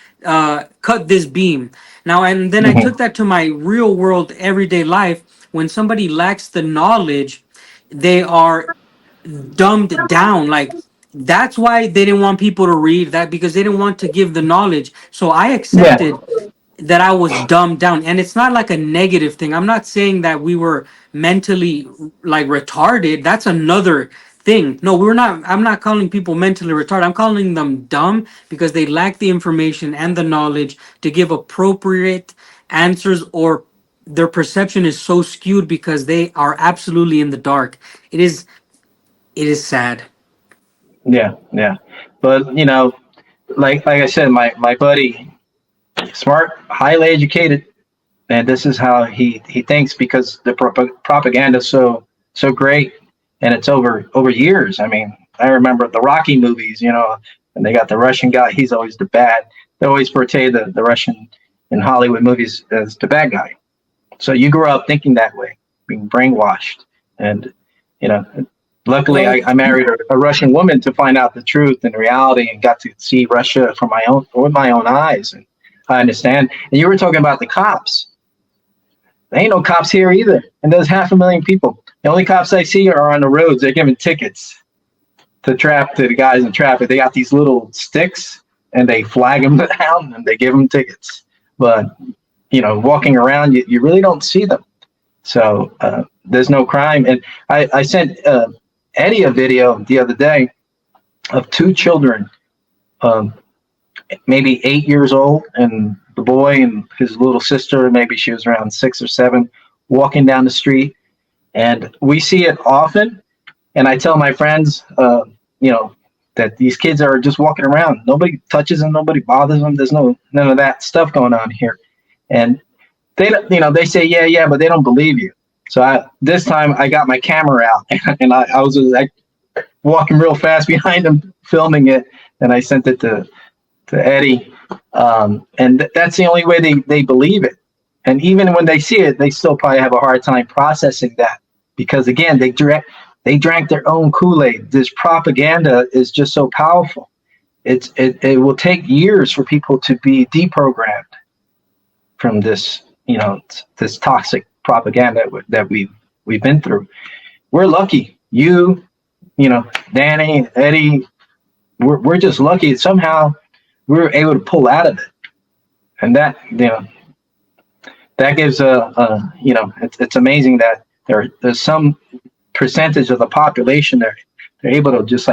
cut this beam. Now, and then I Mhm. took that to my real world everyday life. When somebody lacks the knowledge, they are dumbed down. Like, that's why they didn't want people to read that, because they didn't want to give the knowledge. So I Yeah, accepted that I was dumbed down. And it's not like a negative thing. I'm not saying that we were mentally like retarded. That's another thing. No, we're not. I'm not calling people mentally retarded. I'm calling them dumb because they lack the information and the knowledge to give appropriate answers, or their perception is so skewed because they are absolutely in the dark. It is sad. yeah. But like I said, my buddy, smart, highly educated, and this is how he thinks, because the propaganda is so great, and it's over years. I mean, I remember the Rocky movies, and they got the Russian guy. He's always the bad. They always portray the Russian in Hollywood movies as the bad guy. So you grew up thinking that way, being brainwashed, and you know. Luckily, Well, I married a Russian woman to find out the truth and reality, and got to see Russia with my own eyes, and I understand. And you were talking about the cops. There ain't no cops here either. And there's 500,000 people. The only cops I see are on the roads. They're giving tickets to the guys in traffic. They got these little sticks, and they flag them down, and they give them tickets. But, walking around, you really don't see them. So there's no crime. And I sent Eddie a video the other day of two children, maybe 8 years old, and the boy and his little sister, maybe she was around 6 or 7, walking down the street. And we see it often. And I tell my friends, that these kids are just walking around. Nobody touches them. Nobody bothers them. There's none of that stuff going on here. And they say, yeah, but they don't believe you. So this time I got my camera out, and I was like walking real fast behind them, filming it, and I sent it to Eddie. And that's the only way they believe it. And even when they see it, they still probably have a hard time processing that, because again, they drank their own Kool-Aid. This propaganda is just so powerful. It will take years for people to be deprogrammed from this, this toxic propaganda that we've been through. We're lucky. Danny, Eddie, we're just lucky. Somehow we were able to pull out of it, and that gives it's amazing that there's some percentage of the population that they're able to just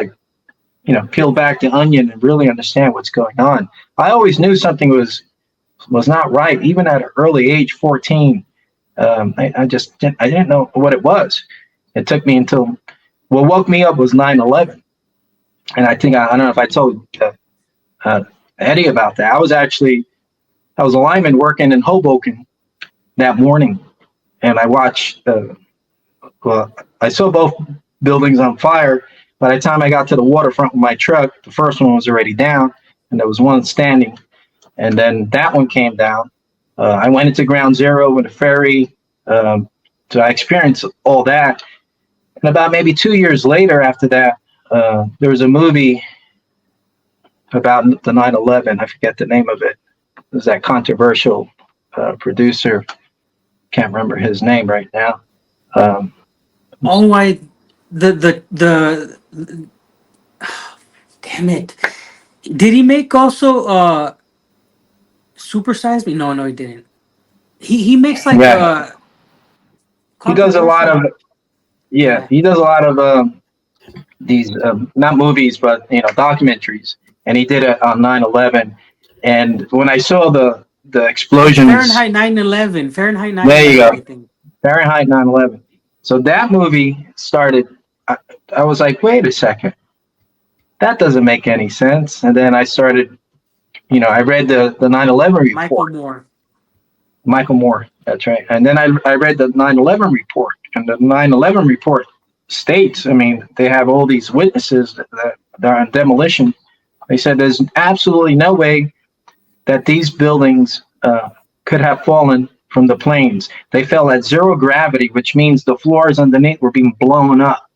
peel back the onion and really understand what's going on. I always knew something was not right, even at an early age, 14. I didn't know what it was. It took me until what woke me up was 9/11, and I think I don't know if I told Eddie about that. I was a lineman working in Hoboken that morning, and I watched. I saw both buildings on fire. By the time I got to the waterfront with my truck, the first one was already down, and there was one standing, and then that one came down. I went into ground zero with a ferry, so I experienced all that. And about maybe 2 years later after that, there was a movie about the 9/11. I forget the name of it. It was that controversial producer. Can't remember his name right now. all right, the damn it. Did he make also Super Size Me? No, he didn't. He makes like Yeah, he does a lot of controversial. Yeah. he does a lot of these not movies but documentaries, and he did it on 9/11. And when I saw the explosions, Fahrenheit 9/11. Fahrenheit there you 9/11. go, I think. Fahrenheit 9/11. So that movie started. I, I was like, wait a second, that doesn't make any sense. And then I started, I read the 9/11 Michael report. Moore. Michael Moore, that's right. And then I read the 9/11 report, and the 9/11 report states, I mean, they have all these witnesses that are on demolition. They said there's absolutely no way that these buildings could have fallen from the planes. They fell at zero gravity, which means the floors underneath were being blown up.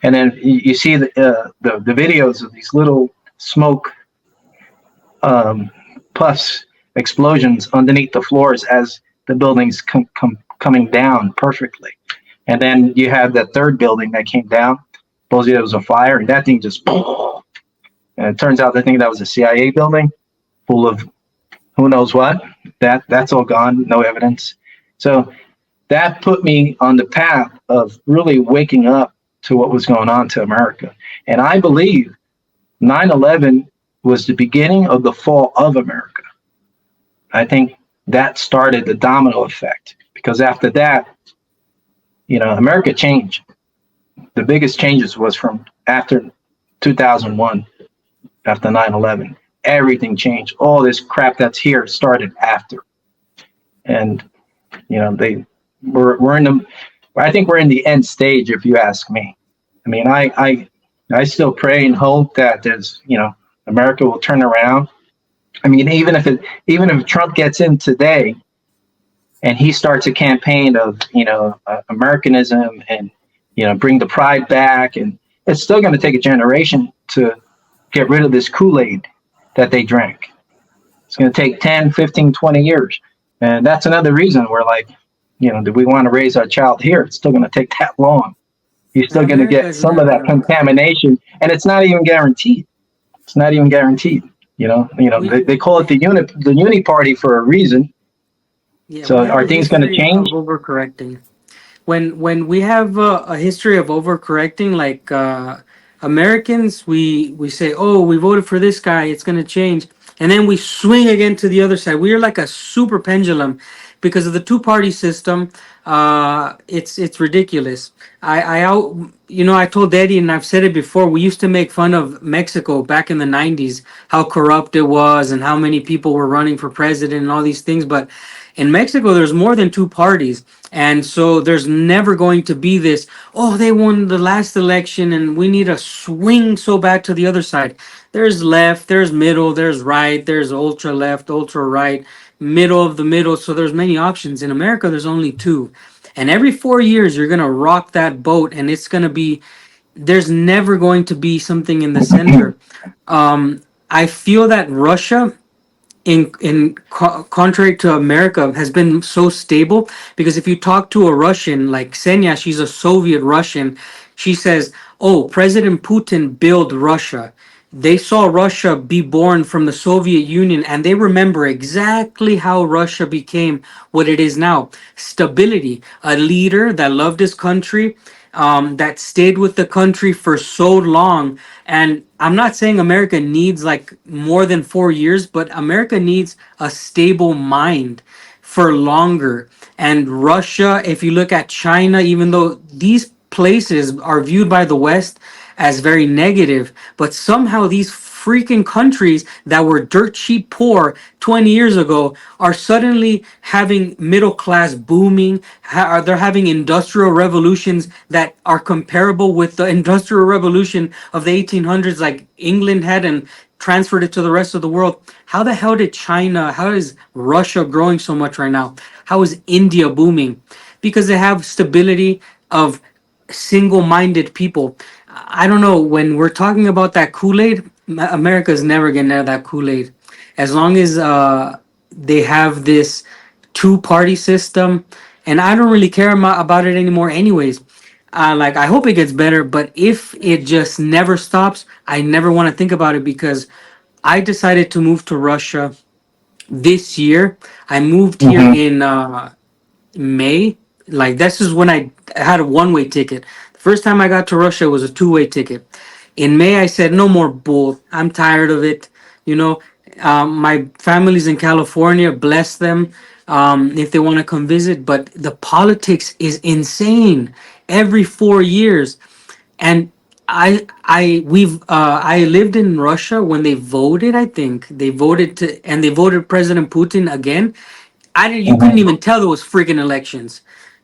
And then you see the videos of these little smoke puffs, explosions underneath the floors as the buildings coming down perfectly. And then you have that third building that came down. Supposedly there was a fire, and that thing just, and it turns out the thing that was a CIA building full of who knows what. That's all gone, no evidence. So that put me on the path of really waking up to what was going on to America. And I believe 9/11 was the beginning of the fall of America. I think that started the domino effect, because after that, America changed. The biggest changes was from after 2001, after 9/11. Everything changed. All this crap that's here started after. And, we're in the, I think we're in the end stage, if you ask me. I mean, I still pray and hope that America will turn around. I mean, even if Trump gets in today and he starts a campaign of, Americanism and, bring the pride back, and it's still going to take a generation to get rid of this Kool-Aid that they drank. It's going to take 10, 15, 20 years. And that's another reason we're like, do we want to raise our child here? It's still going to take that long. You're still going to America get is some of never that gonna. contamination, and it's not even guaranteed. It's not even guaranteed. We They call it the uni party for a reason. Yeah, we So have are a things going to history of change? overcorrecting. When we have a history of overcorrecting, like Americans, we say, oh, we voted for this guy, it's gonna change, and then we swing again to the other side. We are like a super pendulum because of the two-party system. It's ridiculous. I told Eddie, and I've said it before. We used to make fun of Mexico back in the '90s, how corrupt it was, and how many people were running for president, and all these things, but in Mexico, there's more than two parties. And so there's never going to be this, oh, they won the last election and we need to swing so bad to the other side. There's left, there's middle, there's right, there's ultra left, ultra right, middle of the middle. So there's many options. In America, there's only two. And every 4 years, you're going to rock that boat, and it's going to be, there's never going to be something in the center. I feel that Russia, contrary to America, has been so stable, because if you talk to a Russian like Ksenia, she's a Soviet Russian, she says, oh, President Putin built Russia. They saw Russia be born from the Soviet Union, and they remember exactly how Russia became what it is now. Stability, a leader that loved his country, that stayed with the country for so long. And I'm not saying America needs like more than 4 years, but America needs a stable mind for longer. And Russia, if you look at China, even though these places are viewed by the West as very negative, but somehow these freaking countries that were dirt cheap poor 20 years ago are suddenly having middle class booming. They're having industrial revolutions that are comparable with the industrial revolution of the 1800s, like England had, and transferred it to the rest of the world. How the hell did China, how is Russia growing so much right now? How is India booming? Because they have stability of single-minded people. I don't know, when we're talking about that Kool-Aid, America's never getting out of that Kool-Aid. As long as they have this two-party system, and I don't really care about it anymore anyways. Like, I hope it gets better, but if it just never stops, I never want to think about it, because I decided to move to Russia this year. I moved here in May. Like this is when I had a one-way ticket. The first time I got to Russia was a two-way ticket. In May, I said, "No more bull. I'm tired of it." You know, my family's in California. Bless them if they want to come visit. But the politics is insane. Every 4 years, and I lived in Russia when they voted. I think they voted to, and they voted President Putin again. You couldn't Mhm. even tell there was freaking elections.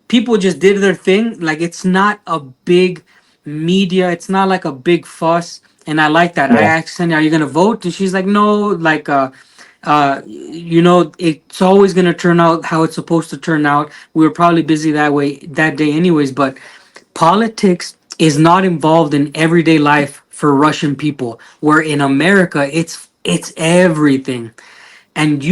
People just did their thing. Like it's not a big media. It's not like a big fuss. And I like that. I Yeah, asked her, "Are you gonna vote?" And she's like, "No." Like, it's always gonna turn out how it's supposed to turn out. We were probably busy that way that day, anyways. But politics is not involved in everyday life for Russian people. Where in America, it's everything. And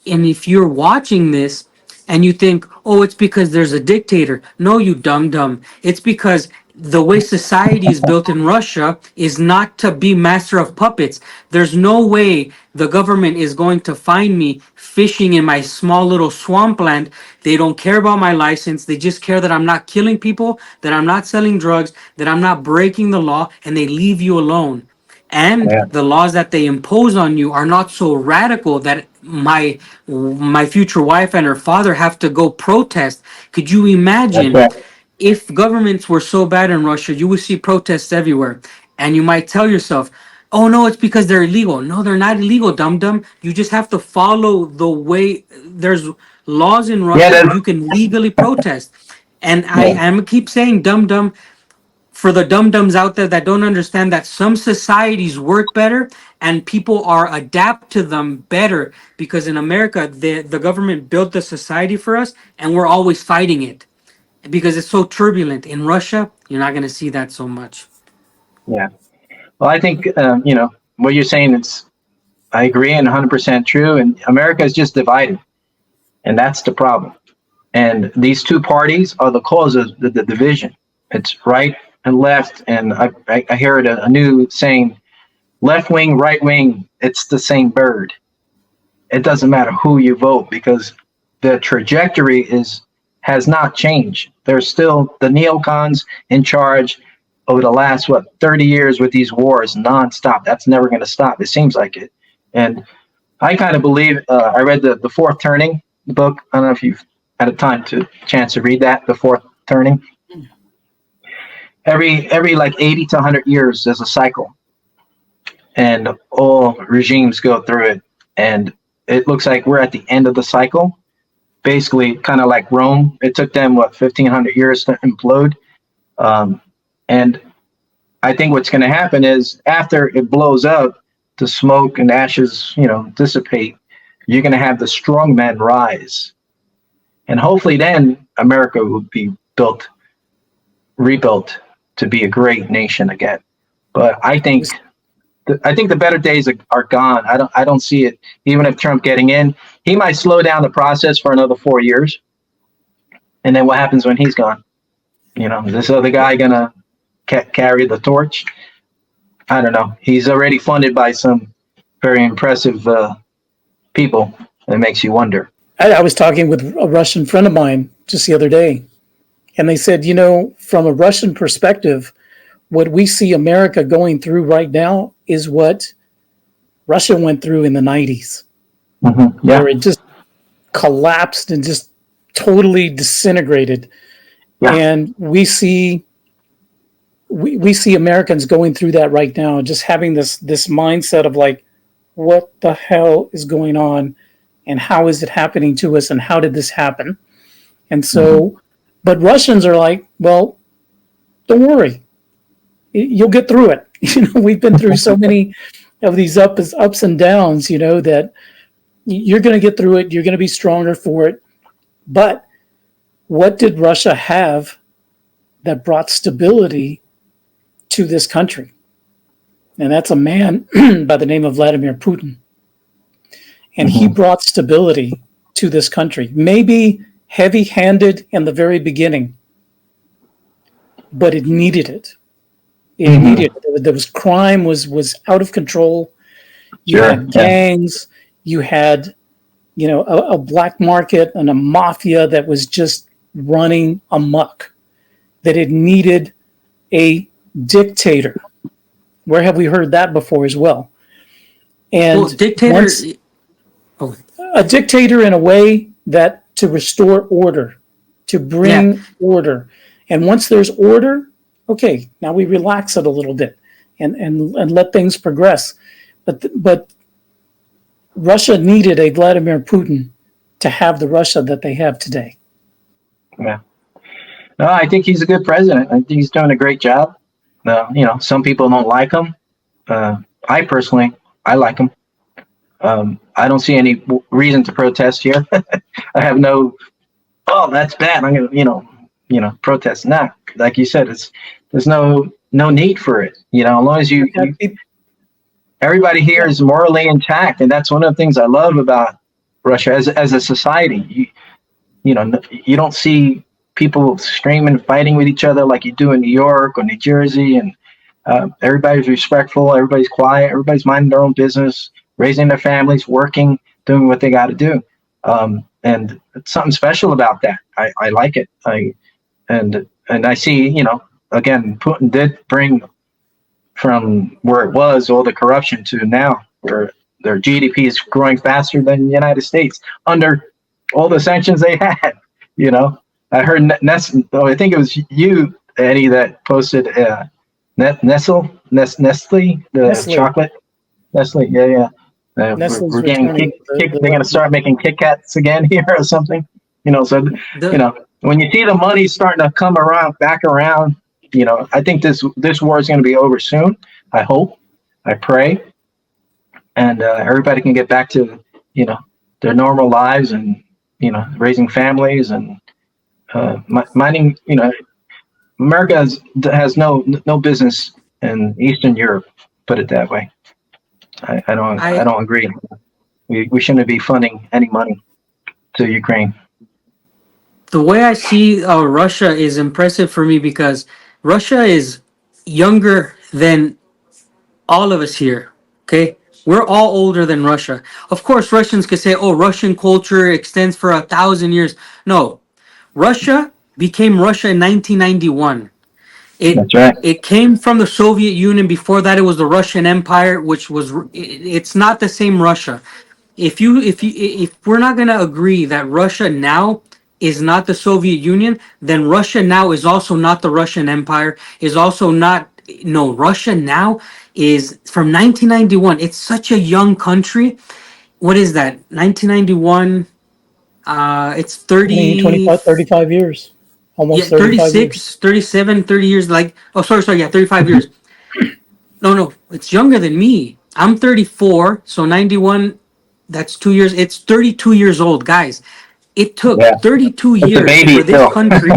if you're watching this and you think, oh, it's because there's a dictator. No, you dumb. It's because the way society is built in Russia is not to be master of puppets. There's no way the government is going to find me fishing in my small little swampland. They don't care about my license. They just care that I'm not killing people, that I'm not selling drugs, that I'm not breaking the law, and they leave you alone. And yeah, the laws that they impose on you are not so radical that my future wife and her father have to go protest. Could you that's imagine right. if governments were so bad in Russia? You would see protests everywhere, and you might tell yourself, oh no, it's because they're illegal. No, they're not illegal, dum dum. You just have to follow the way. There's laws in Yeah, Russia. that, You can legally protest. And I yeah, am keep saying dum dum for the dum dums out there that don't understand that some societies work better and people are adapt to them better, because in America the government built the society for us and we're always fighting it because it's so turbulent. In Russia, you're not going to see that so much. yeah. Well, I think what you're saying. It's I agree and 100% true. And America is just divided, and that's the problem. And these two parties are the cause of the division. It's right and left. And I hear it a new saying: left wing, right wing. It's the same bird. It doesn't matter who you vote because the trajectory has not changed. There's still the neocons in charge over the last 30 years with these wars nonstop. That's never going to stop. It seems like it. And I kind of believe. I read the Fourth Turning book. I don't know if you've had a chance to read that. The Fourth Turning. Every like 80 to 100 years, there's a cycle, and all regimes go through it. And it looks like we're at the end of the cycle. Basically, kind of like Rome. It took them 1,500 years to implode. And I think what's going to happen is after it blows up, the smoke and ashes, dissipate. You're going to have the strong men rise, and hopefully, then America will be rebuilt to be a great nation again. But I think the better days are gone. I don't see it. Even if Trump getting in, he might slow down the process for another 4 years, and then what happens when he's gone? Is this other guy gonna carry the torch? I don't know. He's already funded by some very impressive people. It makes you wonder. I was talking with a Russian friend of mine just the other day, and they said, from a Russian perspective, what we see America going through right now is what Russia went through in the 90s, Yeah, where it just collapsed and just totally disintegrated. yeah, And we see Americans going through that right now, just having this mindset of like, what the hell is going on, and how is it happening to us, and how did this happen? And so, but Russians are like, well, don't worry, you'll get through it. We've been through so many of these ups and downs, that you're going to get through it. You're going to be stronger for it. But what did Russia have that brought stability to this country? And that's a man by the name of Vladimir Putin. And he brought stability to this country. Maybe heavy-handed in the very beginning, but it needed it. It needed it. There was crime was out of control. You sure, had yeah, gangs. You had a black market and a mafia that was just running amok, that it needed a dictator. Where have we heard that before as well? And Well, dictator. Oh, a dictator in a way that to restore order, to bring yeah. order. And once there's order, okay, now we relax it a little bit and let things progress. But Russia needed a Vladimir Putin to have the Russia that they have today. Yeah. No, I think he's a good president. I think he's doing a great job. Some people don't like him. I personally, I like him. I don't see any reason to protest here. I have that's bad. I'm gonna, protest. Nah, like you said, there's no need for it. As long as everybody here is morally intact, and that's one of the things I love about Russia as a society. You don't see people screaming, fighting with each other like you do in New York or New Jersey, and everybody's respectful, everybody's quiet, everybody's minding their own business, raising their families, working, doing what they got to do. And it's something special about that. I like it. And I see, again, Putin did bring from where it was all the corruption to now where their GDP is growing faster than the United States under all the sanctions they had. I heard I think it was you, Eddie, that posted Nestle, the chocolate. Nestle, yeah. We're getting they're going to start making Kit Kats again here or something. When you see the money starting to come back around, I think this war is going to be over soon. I hope, I pray, and everybody can get back to their normal lives and raising families and minding. America has no business in Eastern Europe. Put it that way. I don't agree. We shouldn't be funding any money to Ukraine. The way I see Russia is impressive for me because Russia is younger than all of us here. Okay, we're all older than Russia. Of course, Russians could say, "Oh, Russian culture extends for 1,000 years." No, Russia became Russia in 1991. That's right. It came from the Soviet Union. Before that, it was the Russian Empire, which was it's not the same Russia. If we're not gonna agree that Russia now is not the Soviet Union, then Russia now is also not the Russian Empire. Is also not no Russia now is from 1991. It's such a young country. What is that? 1991. It's 30. 25, 35 years. Almost 35 years. 36, 37, 30 years. Sorry. Yeah, 35 years. No, it's younger than me. I'm 34, so 91, that's 2 years. It's 32 years old, guys. It took 32 years for this country.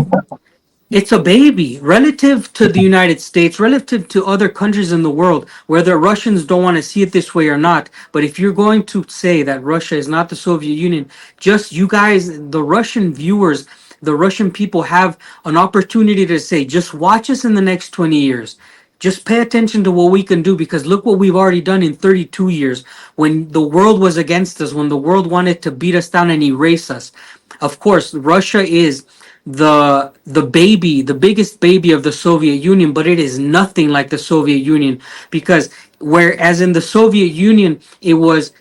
It's a baby relative to the United States, relative to other countries in the world, whether Russians don't want to see it this way or not. But if you're going to say that Russia is not the Soviet Union, just you guys, the Russian viewers, the Russian people have an opportunity to say, just watch us in the next 20 years. Just pay attention to what we can do because look what we've already done in 32 years when the world was against us, when the world wanted to beat us down and erase us. Of course, Russia is the baby, the biggest baby of the Soviet Union, but it is nothing like the Soviet Union because whereas in the Soviet Union it was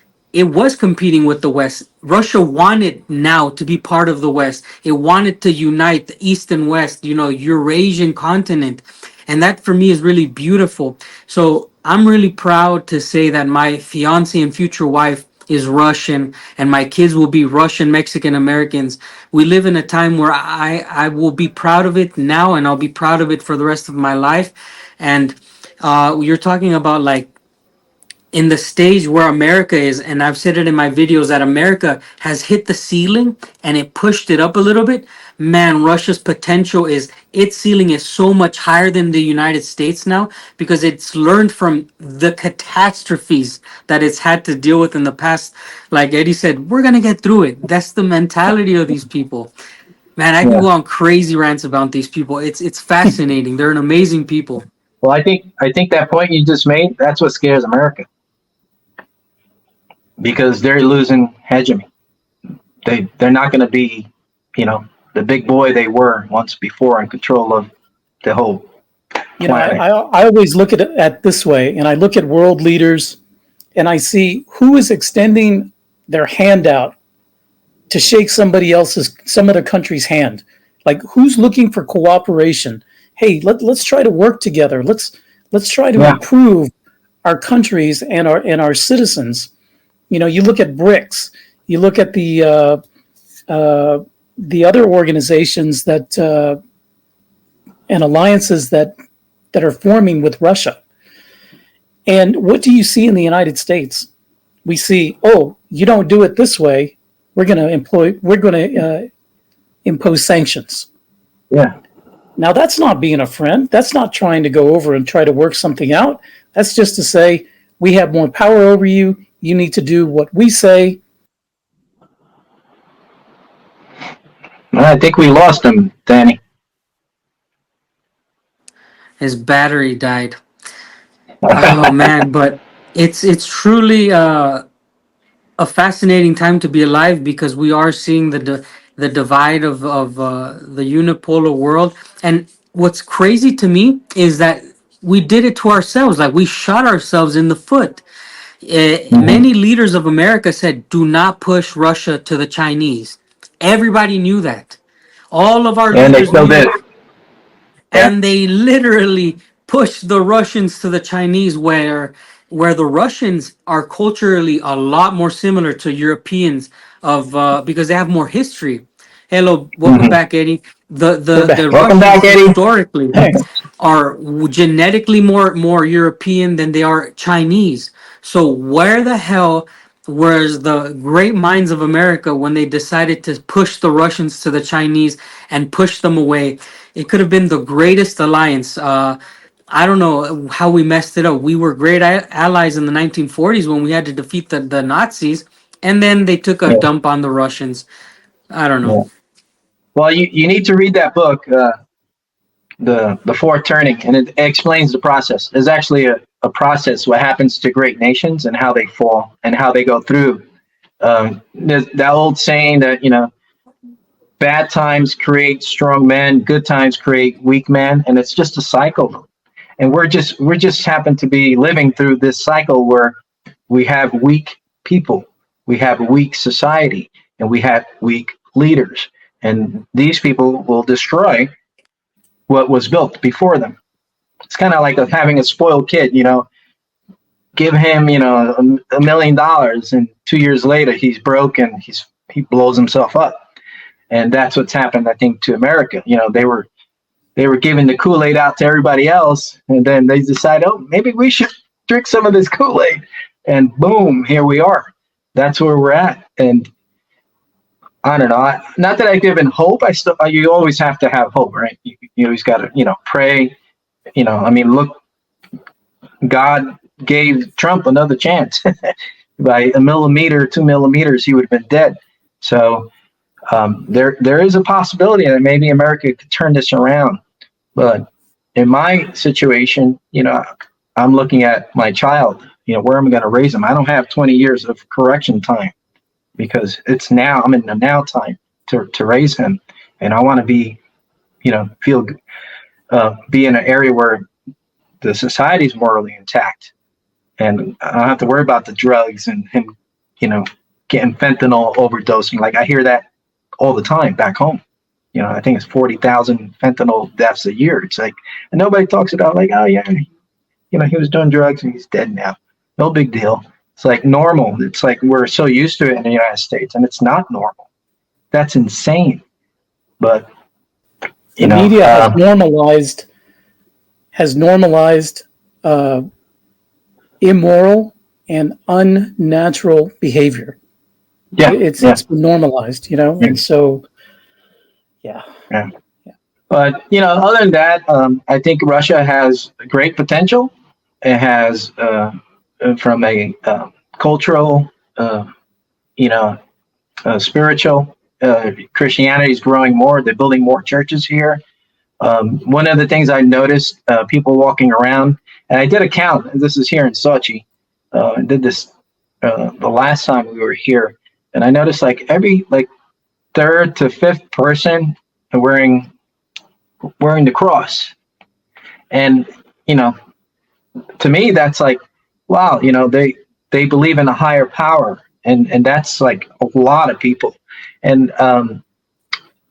competing with the West. Russia wanted now to be part of the West. It wanted to unite the East and West, Eurasian continent. And that for me is really beautiful. So I'm really proud to say that my fiance and future wife is Russian and my kids will be Russian Mexican Americans. We live in a time where I will be proud of it now and I'll be proud of it for the rest of my life. And you're talking about in the stage where America is, and I've said it in my videos that America has hit the ceiling and it pushed it up a little bit. Man, Russia's potential its ceiling is so much higher than the United States now because it's learned from the catastrophes that it's had to deal with in the past. Like Eddie said, we're going to get through it. That's the mentality of these people. Man, I can go on crazy rants about these people. It's fascinating. They're an amazing people. Well, I think that point you just made, that's what scares America. Because they're losing hegemony. they're not going to be, the big boy they were once before in control of the whole planet. I always look at it at this way, and I look at world leaders, and I see who is extending their hand out to shake some other country's hand. Like, who's looking for cooperation? Hey, let's try to work together. Let's try to improve our countries and our citizens. You look at BRICS. You look at the other organizations that and alliances that are forming with Russia. And what do you see in the United States? We see, oh, you don't do it this way, we're going to impose sanctions. Yeah. Now, that's not being a friend. That's not trying to go over and try to work something out. That's just to say, we have more power over you. You need to do what we say. I think we lost him, Danny. His battery died. Oh man, but it's truly a fascinating time to be alive, because we are seeing the divide of the unipolar world. And what's crazy to me is that we did it to ourselves. Like, we shot ourselves in the foot. Many leaders of America said, "Do not push Russia to the Chinese." Everybody knew that. All of our And they leaders still knew did. it. And they literally pushed the Russians to the Chinese, where the Russians are culturally a lot more similar to Europeans because they have more history. Hello, welcome back, Eddie. The Welcome Russians back, Eddie. historically Thanks. are genetically more European than they are Chinese. So where the hell whereas the great minds of America, when they decided to push the Russians to the Chinese and push them away, it could have been the greatest alliance. I don't know how we messed it up. We were great allies in the 1940s when we had to defeat the Nazis, and then they took a dump on the Russians. I don't know. Yeah. Well, you need to read that book, the Fourth Turning, and it explains the process. There's actually a process what happens to great nations and how they fall and how they go through. There's that old saying that bad times create strong men, good times create weak men, and it's just a cycle. And we're just happen to be living through this cycle where we have weak people, we have a weak society, and we have weak leaders. And these people will destroy what was built before them. It's kind of like having a spoiled kid, give him, $1 million, and 2 years later he's broke and he blows himself up. And that's what's happened, I think, to America. They were giving the Kool-Aid out to everybody else, and then they decided, oh, maybe we should drink some of this Kool-Aid, and boom, here we are. That's where we're at. And I don't know. Not that I give in hope. You always have to have hope, right? You always got to, pray. Look, God gave Trump another chance. By a millimeter, 2 millimeters, he would have been dead. So there is a possibility that maybe America could turn this around. But in my situation, I'm looking at my child. Where am I going to raise him? I don't have 20 years of correction time, because it's now. I'm in the now time to raise him, and I want to be, be in an area where the society is morally intact, and I don't have to worry about the drugs and him, getting fentanyl overdosing. Like, I hear that all the time back home. I think it's 40,000 fentanyl deaths a year. It's like, and nobody talks about, like, oh yeah, he was doing drugs and he's dead now. No big deal. It's like normal. It's like we're so used to it in the United States, and it's not normal. That's insane. But the media has normalized immoral and unnatural behavior. Yeah, it's been normalized, and so yeah. But other than that, I think Russia has great potential. It has from a cultural, spiritual. Christianity is growing more. They're building more churches here. One of the things I noticed, people walking around, and I did a count. This is here in Sochi. I did this the last time we were here, and I noticed every third to fifth person wearing the cross. And, to me, that's like, wow, they believe in a higher power. And that's like a lot of people. And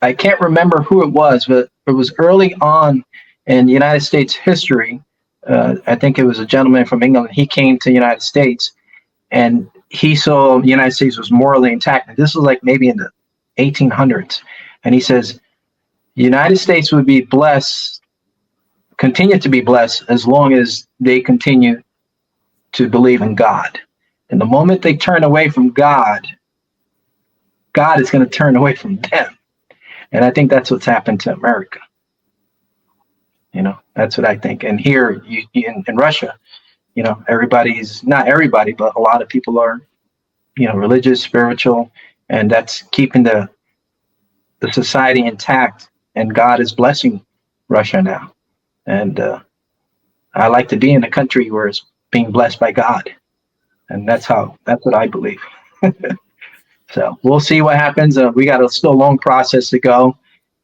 I can't remember who it was, but it was early on in United States history. I think it was a gentleman from England. He came to the United States and he saw the United States was morally intact. And this was like maybe in the 1800s. And he says, the United States would be blessed, continue to be blessed, as long as they continue to believe in God. And the moment they turn away from God, God is going to turn away from them. And I think that's what's happened to America. That's what I think. And here in Russia, everybody's, not everybody, but a lot of people are, religious, spiritual, and that's keeping the society intact. And God is blessing Russia now. And I like to be in a country where it's being blessed by God. And that's what I believe. So we'll see what happens. We got a still long process to go.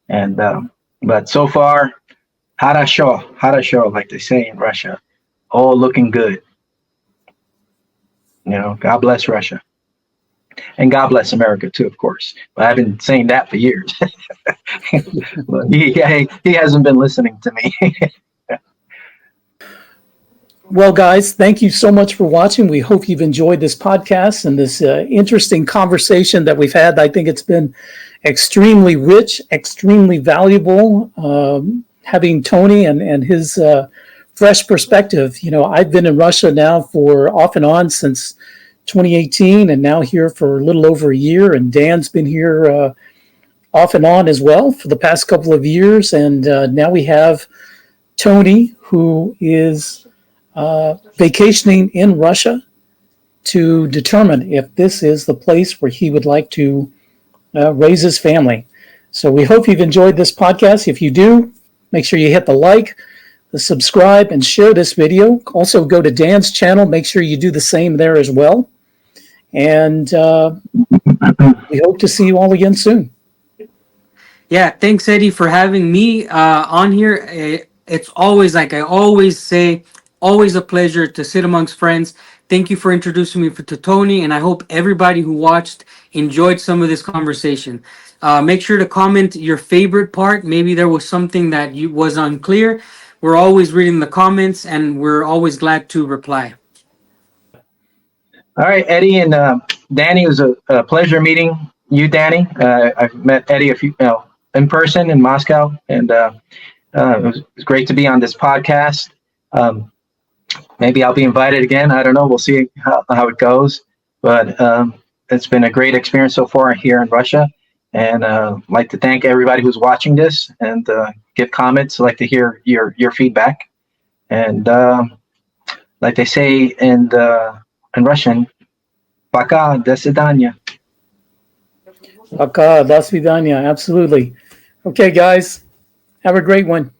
And but so far, harasho, like they say in Russia, all looking good. God bless Russia. And God bless America too, of course. But I've been saying that for years. But he hasn't been listening to me. Well, guys, thank you so much for watching. We hope you've enjoyed this podcast and this interesting conversation that we've had. I think it's been extremely rich, extremely valuable, having Tony and his fresh perspective. I've been in Russia now for off and on since 2018 and now here for a little over a year. And Dan's been here off and on as well for the past couple of years. And now we have Tony, who is vacationing in Russia to determine if this is the place where he would like to raise his family. So we hope you've enjoyed this podcast. If you do, make sure you hit the like, the subscribe, and share this video. Also go to Dan's channel. Make sure you do the same there as well. And we hope to see you all again soon. Yeah, thanks, Eddie, for having me on here. It's always, like I always say, always a pleasure to sit amongst friends. Thank you for introducing me to Tony, and I hope everybody who watched enjoyed some of this conversation. Make sure to comment your favorite part. Maybe there was something that was unclear. We're always reading the comments, and we're always glad to reply. All right, Eddie and Danny, it was a pleasure meeting you, Danny. I've met Eddie a few in person in Moscow, and it was great to be on this podcast. Maybe I'll be invited again. I don't know. We'll see how it goes. But it's been a great experience so far here in Russia. And I'd like to thank everybody who's watching this and give comments. I'd like to hear your feedback. And like they say in Russian, "Пока, до свидания." Пока, до свидания. Absolutely. Okay, guys. Have a great one.